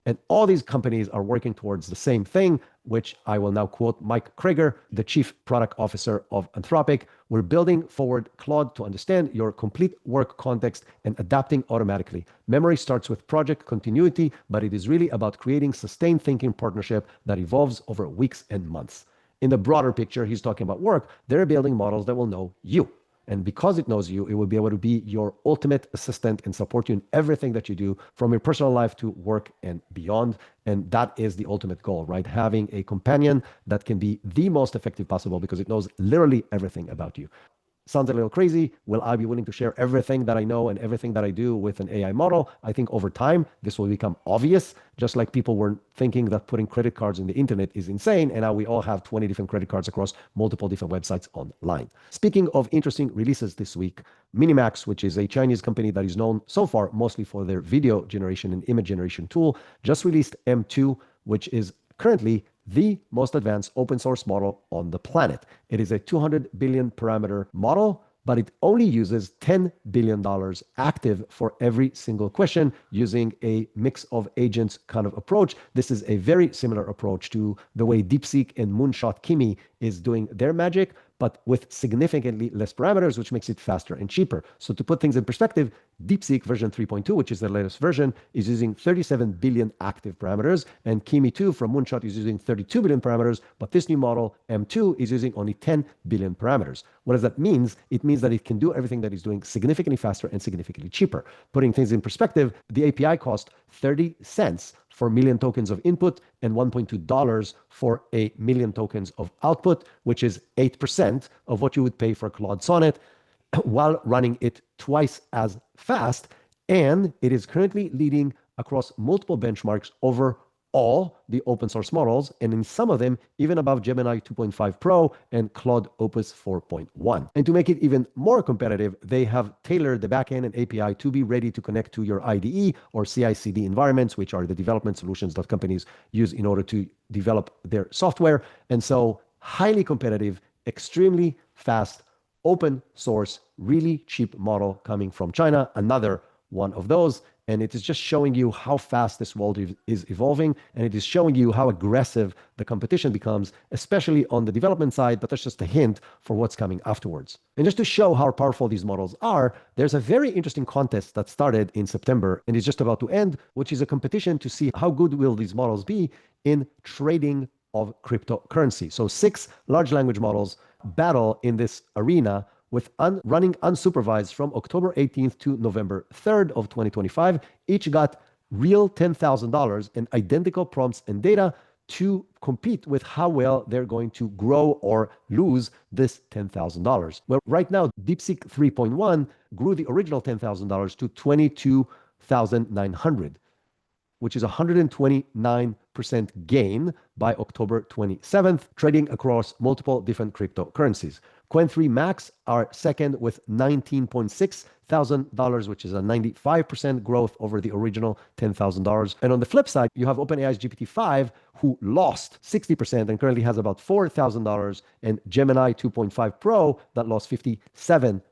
[SPEAKER 1] And all these companies are working towards the same thing, which I will now quote Mike Krieger, the chief product officer of Anthropic. We're building forward Claude to understand your complete work context and adapting automatically. Memory starts with project continuity, but it is really about creating sustained thinking partnership that evolves over weeks and months. In the broader picture, he's talking about work. They're building models that will know you. And because it knows you, it will be able to be your ultimate assistant and support you in everything that you do, from your personal life to work and beyond. And that is the ultimate goal, right? Having a companion that can be the most effective possible because it knows literally everything about you. Sounds a little crazy. Will I be willing to share everything that I know and everything that I do with an AI model? I think over time, this will become obvious, just like people were thinking that putting credit cards in the internet is insane. And now we all have 20 different credit cards across multiple different websites online. Speaking of interesting releases this week, Minimax, which is a Chinese company that is known so far mostly for their video generation and image generation tool, just released M2, which is currently the most advanced open source model on the planet. It is a 200 billion parameter model, but it only uses $10 billion active for every single question using a mix of agents kind of approach. This is a very similar approach to the way DeepSeek and Moonshot Kimi is doing their magic, but with significantly less parameters, which makes it faster and cheaper. So to put things in perspective, DeepSeek version 3.2, which is the latest version, is using 37 billion active parameters, and Kimi 2 from Moonshot is using 32 billion parameters, but this new model, M2, is using only 10 billion parameters. What does that mean? It means that it can do everything that it's doing significantly faster and significantly cheaper. Putting things in perspective, the API cost 30 cents for a million tokens of input and $1.2 for a million tokens of output, which is 8% of what you would pay for Claude Sonnet, while running it twice as fast. And it is currently leading across multiple benchmarks over all the open source models, and in some of them, even above Gemini 2.5 Pro and Claude Opus 4.1. And to make it even more competitive, they have tailored the backend and API to be ready to connect to your IDE or CI/CD environments, which are the development solutions that companies use in order to develop their software. And so highly competitive, extremely fast, open source, really cheap model coming from China. Another one of those. And it is just showing you how fast this world is evolving. And it is showing you how aggressive the competition becomes, especially on the development side. But that's just a hint for what's coming afterwards. And just to show how powerful these models are, there's a very interesting contest that started in September and is just about to end, which is a competition to see how good will these models be in trading of cryptocurrency. So 6 large language models battle in this arena with running unsupervised from October 18th to November 3rd of 2025. Each got real $10,000 and identical prompts and data to compete with how well they're going to grow or lose this $10,000. Well, right now, DeepSeek 3.1 grew the original $10,000 to $22,900, which is 129% gain by October 27th, trading across multiple different cryptocurrencies. Coin3 Max are second with $19,600, which is a 95% growth over the original $10,000. And on the flip side, you have OpenAI's GPT-5, who lost 60% and currently has about $4,000, and Gemini 2.5 Pro that lost 57%.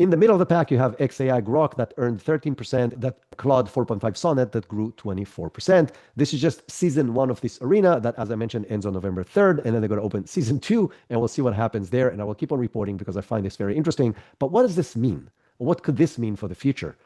[SPEAKER 1] In the middle of the pack, you have XAI Grok that earned 13%, that Claude 4.5 Sonnet that grew 24%. This is just season 1 of this arena that, as I mentioned, ends on November 3rd, and then they're going to open season 2, and we'll see what happens there, and I will keep on reporting because I find this very interesting. But what does this mean? What could this mean for the future?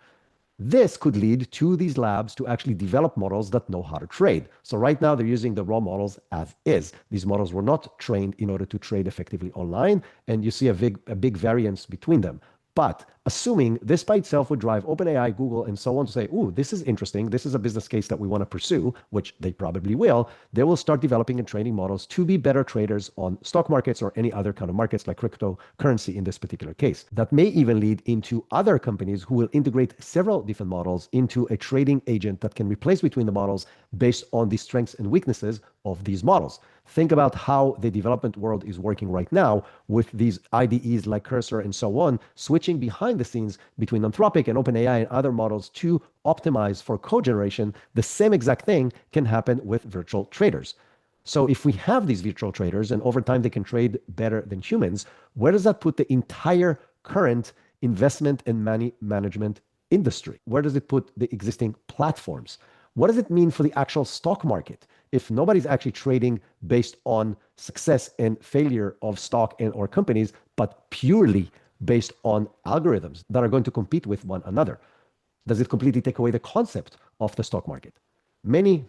[SPEAKER 1] This could lead to these labs to actually develop models that know how to trade. So right now they're using the raw models as is. These models were not trained in order to trade effectively online, and you see a big variance between them. But assuming this by itself would drive OpenAI, Google, and so on to say, ooh, this is interesting, this is a business case that we want to pursue, which they probably will, they will start developing and training models to be better traders on stock markets or any other kind of markets like cryptocurrency in this particular case. That may even lead into other companies who will integrate several different models into a trading agent that can replace between the models based on the strengths and weaknesses of these models. Think about how the development world is working right now with these IDEs like Cursor and so on, switching behind the scenes between Anthropic and OpenAI and other models to optimize for code generation. The same exact thing can happen with virtual traders. So if we have these virtual traders and over time they can trade better than humans, where does that put the entire current investment and money management industry? Where does it put the existing platforms? What does it mean for the actual stock market? If nobody's actually trading based on success and failure of stock and or companies, but purely based on algorithms that are going to compete with one another, does it completely take away the concept of the stock market? Many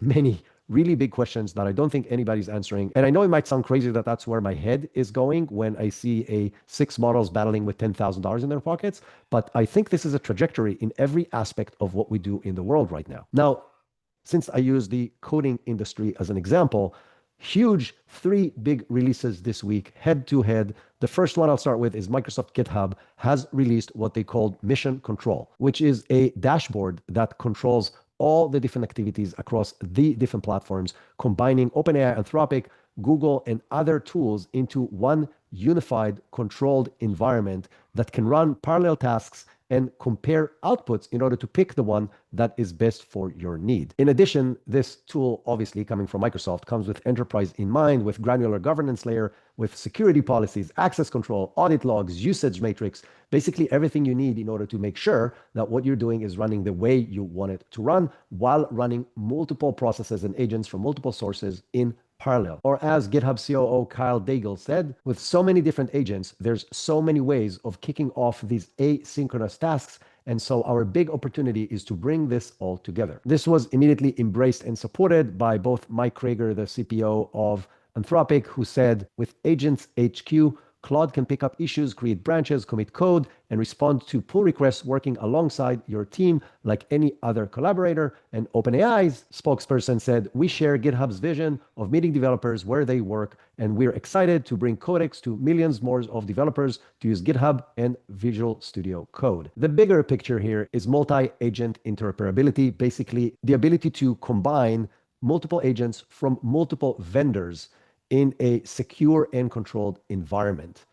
[SPEAKER 1] really big questions that I don't think anybody's answering. And I know it might sound crazy that that's where my head is going when I see 6 models battling with $10,000 in their pockets, but I think this is a trajectory in every aspect of what we do in the world right now. Now, since I use the coding industry as an example, huge 3 big releases this week, head to head. The first one I'll start with is Microsoft GitHub has released what they called Mission Control, which is a dashboard that controls all the different activities across the different platforms, combining OpenAI, Anthropic, Google, and other tools into one unified, controlled environment that can run parallel tasks and compare outputs in order to pick the one that is best for your need. In addition, this tool, obviously coming from Microsoft, comes with enterprise in mind, with granular governance layer, with security policies, access control, audit logs, usage matrix, basically everything you need in order to make sure that what you're doing is running the way you want it to run while running multiple processes and agents from multiple sources in parallel. Or as GitHub COO Kyle Daigle said, with so many different agents, there's so many ways of kicking off these asynchronous tasks. And so our big opportunity is to bring this all together. This was immediately embraced and supported by both Mike Krager, the CPO of Anthropic, who said, with Agents HQ, Claude can pick up issues, create branches, commit code, and respond to pull requests working alongside your team like any other collaborator. And OpenAI's spokesperson said, we share GitHub's vision of meeting developers where they work, and we're excited to bring Codex to millions more of developers to use GitHub and Visual Studio Code. The bigger picture here is multi-agent interoperability, basically the ability to combine multiple agents from multiple vendors in a secure and controlled environment.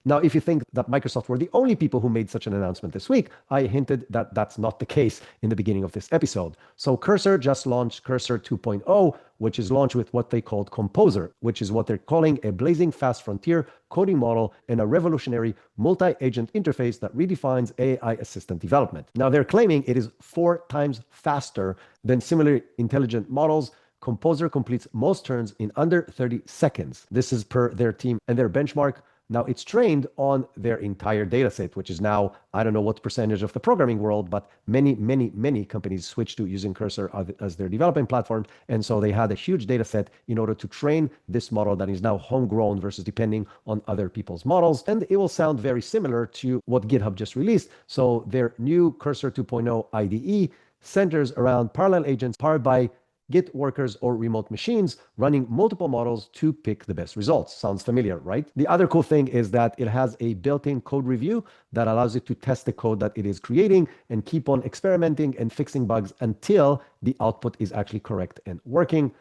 [SPEAKER 1] Now, if you think that Microsoft were the only people who made such an announcement this week, I hinted that that's not the case in the beginning of this episode. So Cursor just launched Cursor 2.0, which is launched with what they called Composer, which is what they're calling a blazing fast frontier coding model and a revolutionary multi-agent interface that redefines AI assistant development. Now, they're claiming it is 4 times faster than similar intelligent models. Composer completes most turns in under 30 seconds. This is per their team and their benchmark. Now, it's trained on their entire data set, which is now, I don't know what percentage of the programming world, but many companies switched to using Cursor as their development platform. And so they had a huge data set in order to train this model that is now homegrown versus depending on other people's models. And it will sound very similar to what GitHub just released. So their new Cursor 2.0 IDE centers around parallel agents powered by Git workers or remote machines running multiple models to pick the best results. Sounds familiar, right? The other cool thing is that it has a built-in code review that allows it to test the code that it is creating and keep on experimenting and fixing bugs until the output is actually correct and working,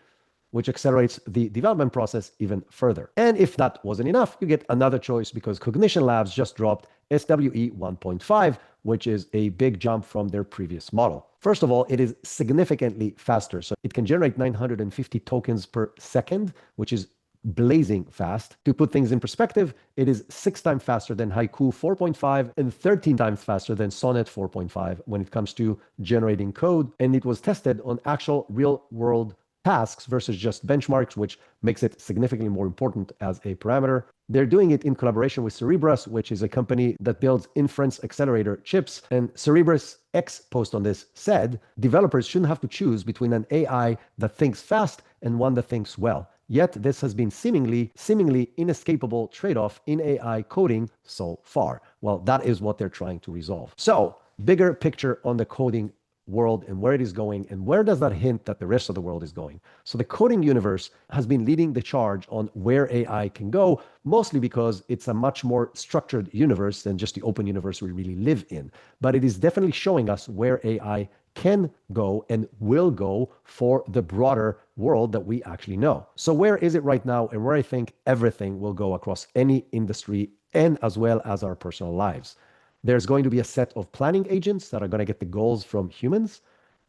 [SPEAKER 1] which accelerates the development process even further. And if that wasn't enough, you get another choice because Cognition Labs just dropped SWE 1.5, which is a big jump from their previous model. First of all, it is significantly faster. So it can generate 950 tokens per second, which is blazing fast. To put things in perspective, it is 6 times faster than Haiku 4.5 and 13 times faster than Sonnet 4.5 when it comes to generating code. And it was tested on actual real-world tasks versus just benchmarks, which makes it significantly more important as a parameter. They're doing it in collaboration with Cerebras, which is a company that builds inference accelerator chips. And Cerebras X post on this said, developers shouldn't have to choose between an AI that thinks fast and one that thinks well. Yet this has been seemingly inescapable trade-off in AI coding so far. Well, that is what they're trying to resolve. So, bigger picture on the coding world and where it is going, and where does that hint that the rest of the world is going? So the coding universe has been leading the charge on where AI can go, mostly because it's a much more structured universe than just the open universe we really live in. But it is definitely showing us where AI can go and will go for the broader world that we actually know. So where is it right now, and where I think everything will go across any industry and as well as our personal lives? There's going to be a set of planning agents that are going to get the goals from humans.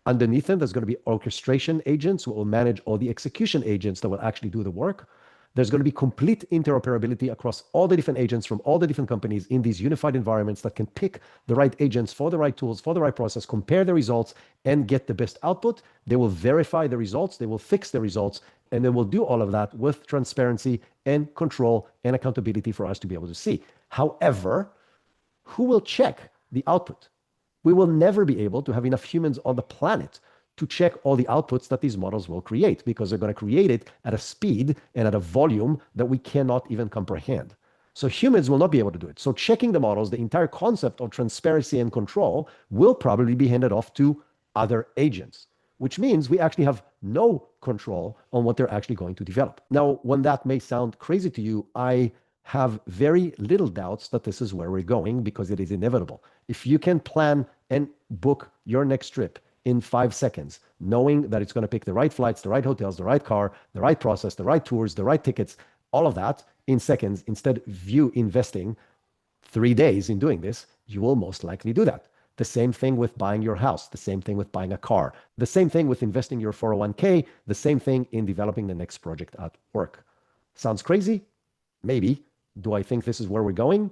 [SPEAKER 1] Underneath them, there's going to be orchestration agents who will manage all the execution agents that will actually do the work. There's going to be complete interoperability across all the different agents from all the different companies in these unified environments that can pick the right agents for the right tools, for the right process, compare the results, and get the best output. They will verify the results, they will fix the results, and they will do all of that with transparency and control and accountability for us to be able to see. However, who will check the output? We will never be able to have enough humans on the planet to check all the outputs that these models will create, because they're going to create it at a speed and at a volume that we cannot even comprehend. So humans will not be able to do it. So checking the models, the entire concept of transparency and control will probably be handed off to other agents, which means we actually have no control on what they're actually going to develop. Now, when that may sound crazy to you, I have very little doubts that this is where we're going, because it is inevitable. If you can plan and book your next trip in 5 seconds, knowing that it's going to pick the right flights, the right hotels, the right car, the right process, the right tours, the right tickets, all of that in seconds, instead of you investing 3 days in doing this, you will most likely do that. The same thing with buying your house, the same thing with buying a car, the same thing with investing your 401k, the same thing in developing the next project at work. Sounds crazy? Maybe. Do I think this is where we're going?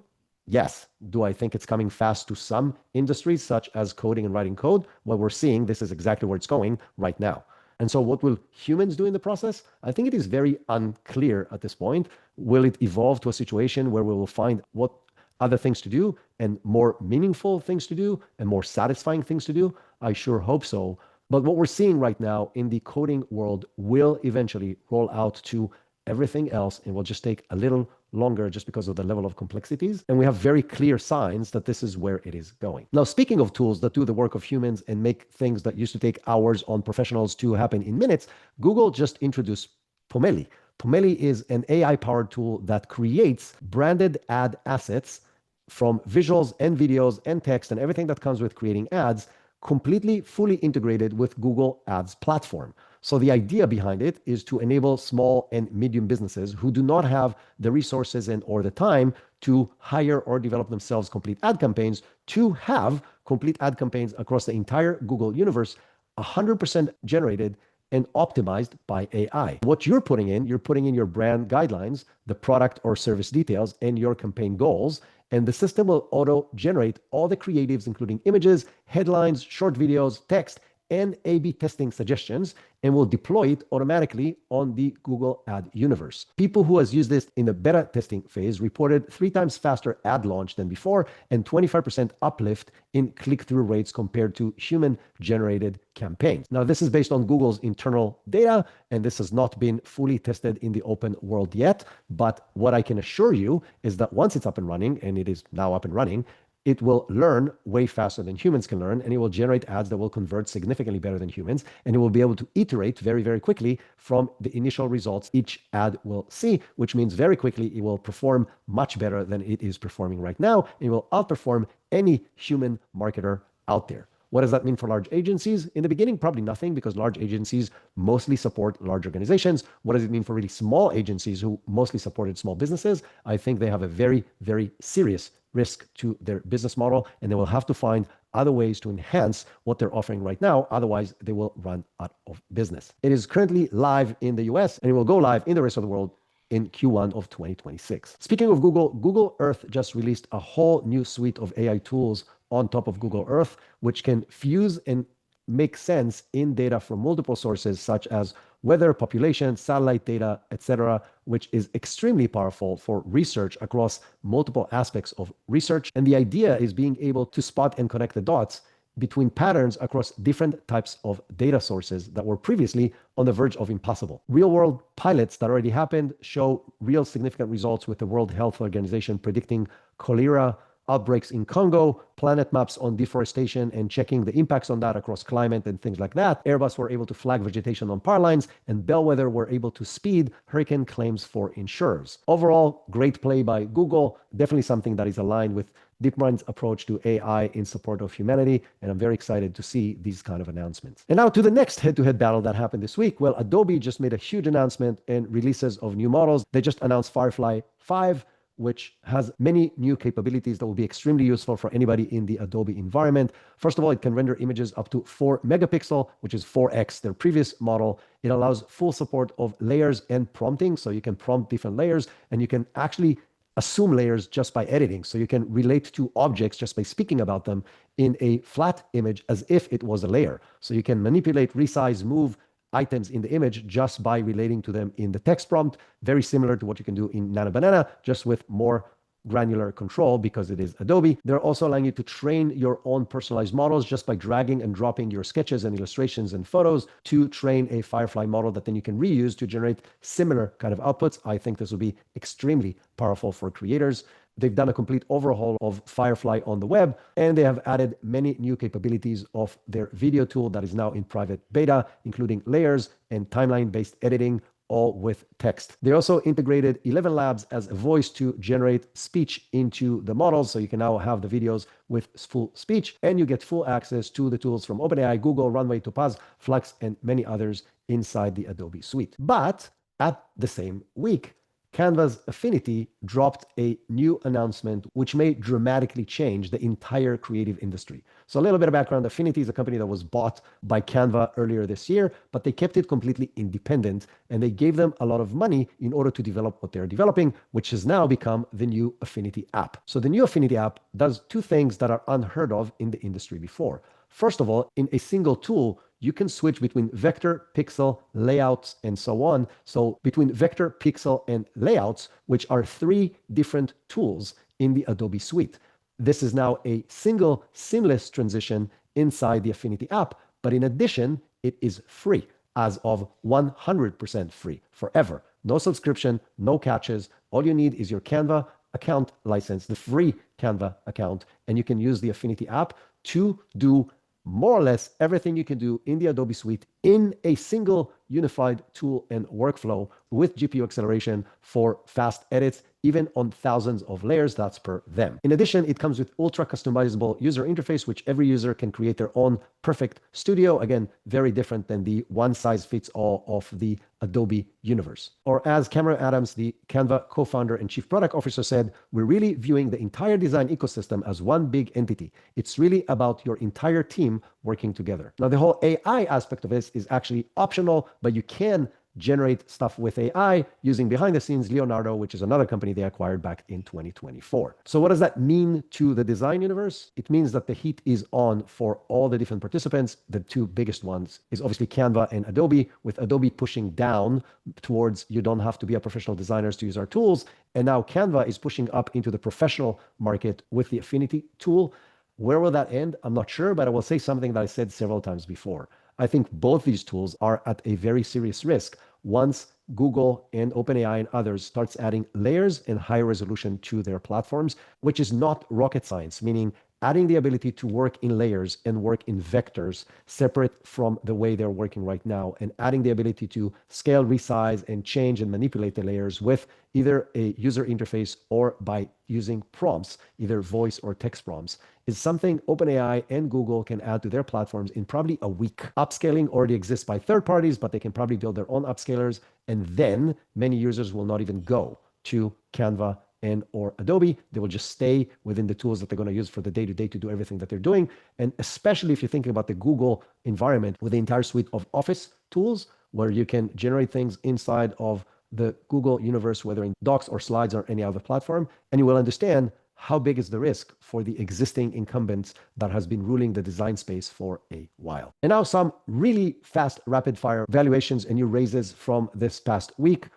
[SPEAKER 1] Yes. Do I think it's coming fast to some industries, such as coding and writing code? Well, we're seeing this is exactly where it's going right now. And so what will humans do in the process? I think it is very unclear at this point. Will it evolve to a situation where we will find what other things to do and more meaningful things to do and more satisfying things to do? I sure hope so. But what we're seeing right now in the coding world will eventually roll out to everything else, and will just take a little longer just because of the level of complexities. And we have very clear signs that this is where it is going. Now, speaking of tools that do the work of humans and make things that used to take hours on professionals to happen in minutes, Google just introduced Pomeli. Pomeli is an AI-powered tool that creates branded ad assets from visuals and videos and text and everything that comes with creating ads, completely fully integrated with Google Ads platform. So the idea behind it is to enable small and medium businesses who do not have the resources and or the time to hire or develop themselves complete ad campaigns to have complete ad campaigns across the entire Google universe 100% generated and optimized by AI. What you're putting in your brand guidelines, the product or service details, and your campaign goals. And the system will auto-generate all the creatives, including images, headlines, short videos, text, and A/B testing suggestions, and will deploy it automatically on the Google Ad universe. People who has used this in the beta testing phase reported 3 times faster ad launch than before and 25% uplift in click-through rates compared to human-generated campaigns. Now, this is based on Google's internal data, and this has not been fully tested in the open world yet. But what I can assure you is that once it's up and running, and it is now up and running, it will learn way faster than humans can learn, and it will generate ads that will convert significantly better than humans, and it will be able to iterate very, very quickly from the initial results each ad will see, which means very quickly it will perform much better than it is performing right now. It will outperform any human marketer out there. What does that mean for large agencies? In the beginning, probably nothing, because large agencies mostly support large organizations. What does it mean for really small agencies who mostly supported small businesses? I think they have a very, very serious risk to their business model, and they will have to find other ways to enhance what they're offering right now. Otherwise, they will run out of business. It is currently live in the US, and it will go live in the rest of the world in Q1 of 2026. Speaking of Google, Google Earth just released a whole new suite of AI tools on top of Google Earth, which can fuse and make sense in data from multiple sources, such as weather, population, satellite data, etc., which is extremely powerful for research across multiple aspects of research. And the idea is being able to spot and connect the dots between patterns across different types of data sources that were previously on the verge of impossible. Real-world pilots that already happened show real significant results, with the World Health Organization predicting cholera outbreaks in Congo, planet maps on deforestation and checking the impacts on that across climate and things like that. Airbus were able to flag vegetation on power lines, and Bellwether were able to speed hurricane claims for insurers. Overall, great play by Google, definitely something that is aligned with DeepMind's approach to AI in support of humanity, and I'm very excited to see these kind of announcements. And now to the next head-to-head battle that happened this week. Well, Adobe just made a huge announcement and releases of new models. They just announced Firefly 5, which has many new capabilities that will be extremely useful for anybody in the Adobe environment. First of all, it can render images up to 4 megapixel, which is 4x their previous model. It allows full support of layers and prompting, so you can prompt different layers, and you can actually assume layers just by editing. So you can relate to objects just by speaking about them in a flat image as if it was a layer. So you can manipulate, resize, move items in the image just by relating to them in the text prompt, very similar to what you can do in Nano Banana, just with more granular control because it is Adobe. They're also allowing you to train your own personalized models just by dragging and dropping your sketches and illustrations and photos to train a Firefly model that then you can reuse to generate similar kind of outputs. I think this will be extremely powerful for creators. They've done a complete overhaul of Firefly on the web, and they have added many new capabilities of their video tool that is now in private beta, including layers and timeline-based editing, all with text. They also integrated 11 Labs as a voice to generate speech into the models, so you can now have the videos with full speech, and you get full access to the tools from OpenAI, Google, Runway, Topaz, Flux, and many others inside the Adobe suite. But at the same week, Canva's Affinity dropped a new announcement which may dramatically change the entire creative industry. So a little bit of background. Affinity is a company that was bought by Canva earlier this year, but they kept it completely independent, and they gave them a lot of money in order to develop what they're developing, which has now become the new Affinity app. So the new Affinity app does 2 things that are unheard of in the industry before. First of all, in a single tool, you can switch between vector, pixel, layouts, and so on. So between vector, pixel, and layouts, which are 3 different tools in the Adobe suite. This is now a single seamless transition inside the Affinity app, but in addition, it is free, as of 100% free forever. No subscription, no catches. All you need is your Canva account license, the free Canva account, and you can use the Affinity app to do more or less everything you can do in the Adobe suite in a single unified tool and workflow with GPU acceleration for fast edits, even on thousands of layers. That's per them. In addition, it comes with ultra customizable user interface, which every user can create their own perfect studio. Again, very different than the one size fits all of the Adobe universe. Or as Cameron Adams, the Canva co-founder and chief product officer, said, we're really viewing the entire design ecosystem as one big entity. It's really about your entire team working together. Now, the whole AI aspect of this is actually optional, but you can generate stuff with AI using behind the scenes Leonardo, which is another company they acquired back in 2024. So what does that mean to the design universe? It means that the heat is on for all the different participants. The two biggest ones is obviously Canva and Adobe, with Adobe pushing down towards you don't have to be a professional designer to use our tools. And now Canva is pushing up into the professional market with the Affinity tool. Where will that end? I'm not sure, but I will say something that I said several times before. I think both these tools are at a very serious risk once Google and OpenAI and others starts adding layers and high resolution to their platforms, which is not rocket science, meaning adding the ability to work in layers and work in vectors separate from the way they're working right now, and adding the ability to scale, resize, and change and manipulate the layers with either a user interface or by using prompts, either voice or text prompts, is something OpenAI and Google can add to their platforms in probably a week. Upscaling already exists by third parties, but they can probably build their own upscalers, and then many users will not even go to Canva and or Adobe. They will just stay within the tools that they're going to use for the day-to-day to do everything that they're doing. And especially if you're thinking about the Google environment with the entire suite of Office tools, where you can generate things inside of the Google universe, whether in Docs or Slides or any other platform, and you will understand how big is the risk for the existing incumbents that has been ruling the design space for a while. And now some really fast rapid fire valuations and new raises from this past week.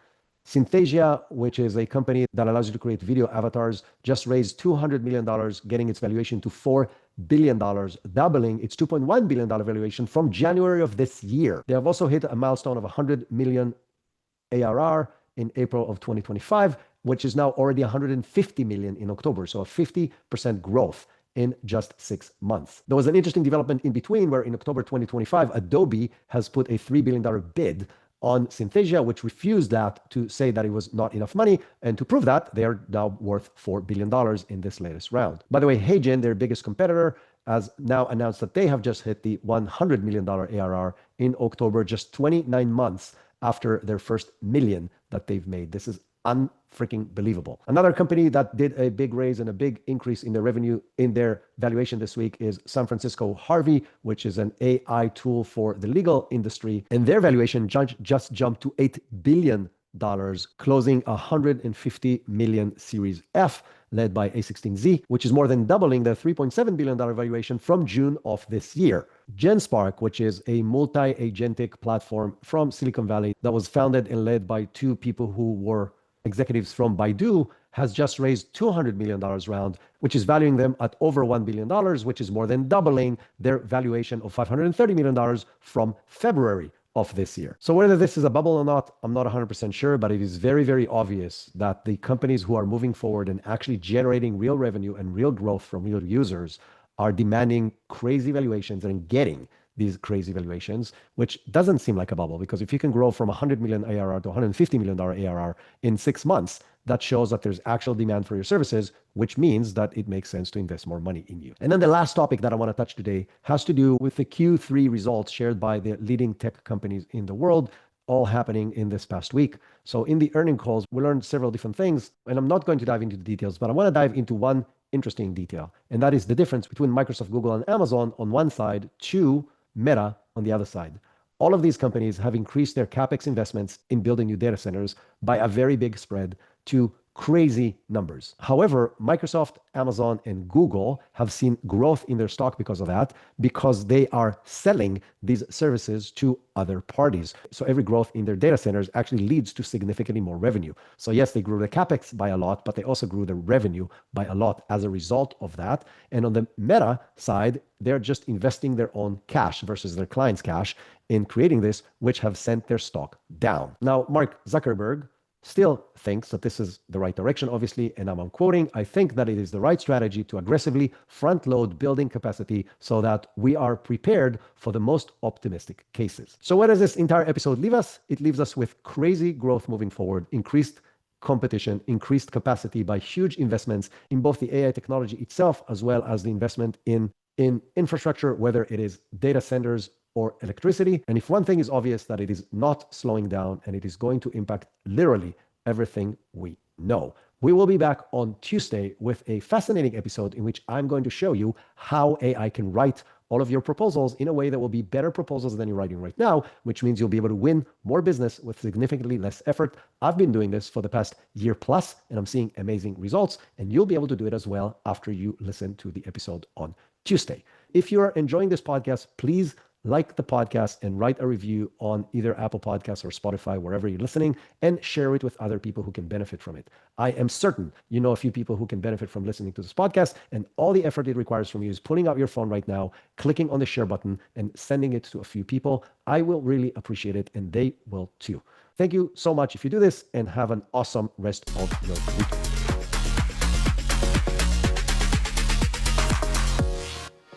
[SPEAKER 1] Synthesia, which is a company that allows you to create video avatars, just raised $200 million, getting its valuation to $4 billion, doubling its $2.1 billion valuation from January of this year. They have also hit a milestone of 100 million ARR in April of 2025, which is now already 150 million in October. So a 50% growth in just 6 months. There was an interesting development in between where in October 2025, Adobe has put a $3 billion bid on Synthesia, which refused that to say that it was not enough money. And to prove that, they are now worth $4 billion in this latest round. By the way, HeyGen, their biggest competitor, has now announced that they have just hit the $100 million ARR in October, just 29 months after their first million that they've made. This is unfreaking believable. Another company that did a big raise and a big increase in their revenue in their valuation this week is San Francisco Harvey, which is an AI tool for the legal industry. And their valuation just jumped to $8 billion, closing 150 million Series F, led by A16Z, which is more than doubling the $3.7 billion valuation from June of this year. GenSpark, which is a multi-agentic platform from Silicon Valley that was founded and led by two people who were executives from Baidu, has just raised $200 million round, which is valuing them at over $1 billion, which is more than doubling their valuation of $530 million from February of this year. So whether this is a bubble or not, I'm not 100% sure, but it is very, very obvious that the companies who are moving forward and actually generating real revenue and real growth from real users are demanding crazy valuations and getting these crazy valuations, which doesn't seem like a bubble, because if you can grow from 100 million ARR to $150 million ARR in 6 months, that shows that there's actual demand for your services, which means that it makes sense to invest more money in you. And then the last topic that I want to touch today has to do with the Q3 results shared by the leading tech companies in the world, all happening in this past week. So in the earning calls, we learned several different things, and I'm not going to dive into the details, but I want to dive into one interesting detail, and that is the difference between Microsoft, Google, and Amazon on one side to Meta on the other side. All of these companies have increased their CapEx investments in building new data centers by a very big spread to crazy numbers. However, Microsoft, Amazon, and Google have seen growth in their stock because of that, because they are selling these services to other parties. So every growth in their data centers actually leads to significantly more revenue. So yes, they grew the CapEx by a lot, but they also grew the revenue by a lot as a result of that. And on the Meta side, they're just investing their own cash versus their clients' cash in creating this, which have sent their stock down. Now, Mark Zuckerberg still thinks that this is the right direction, obviously, and I'm quoting, I think that it is the right strategy to aggressively front load building capacity so that we are prepared for the most optimistic cases. So where does this entire episode leave us? It leaves us with crazy growth moving forward, increased competition, increased capacity by huge investments in both the AI technology itself, as well as the investment in infrastructure, whether it is data centers or electricity. And if one thing is obvious, that it is not slowing down and it is going to impact literally everything we know. We will be back on Tuesday with a fascinating episode in which I'm going to show you how AI can write all of your proposals in a way that will be better proposals than you're writing right now, which means you'll be able to win more business with significantly less effort. I've been doing this for the past year plus, and I'm seeing amazing results, and you'll be able to do it as well after you listen to the episode on Tuesday. If you are enjoying this podcast, please like the podcast and write a review on either Apple Podcasts or Spotify, wherever you're listening, and share it with other people who can benefit from it. I am certain you know a few people who can benefit from listening to this podcast, and all the effort it requires from you is pulling out your phone right now, clicking on the share button, and sending it to a few people. I will really appreciate it, and they will too. Thank you so much if you do this, and have an awesome rest of your week.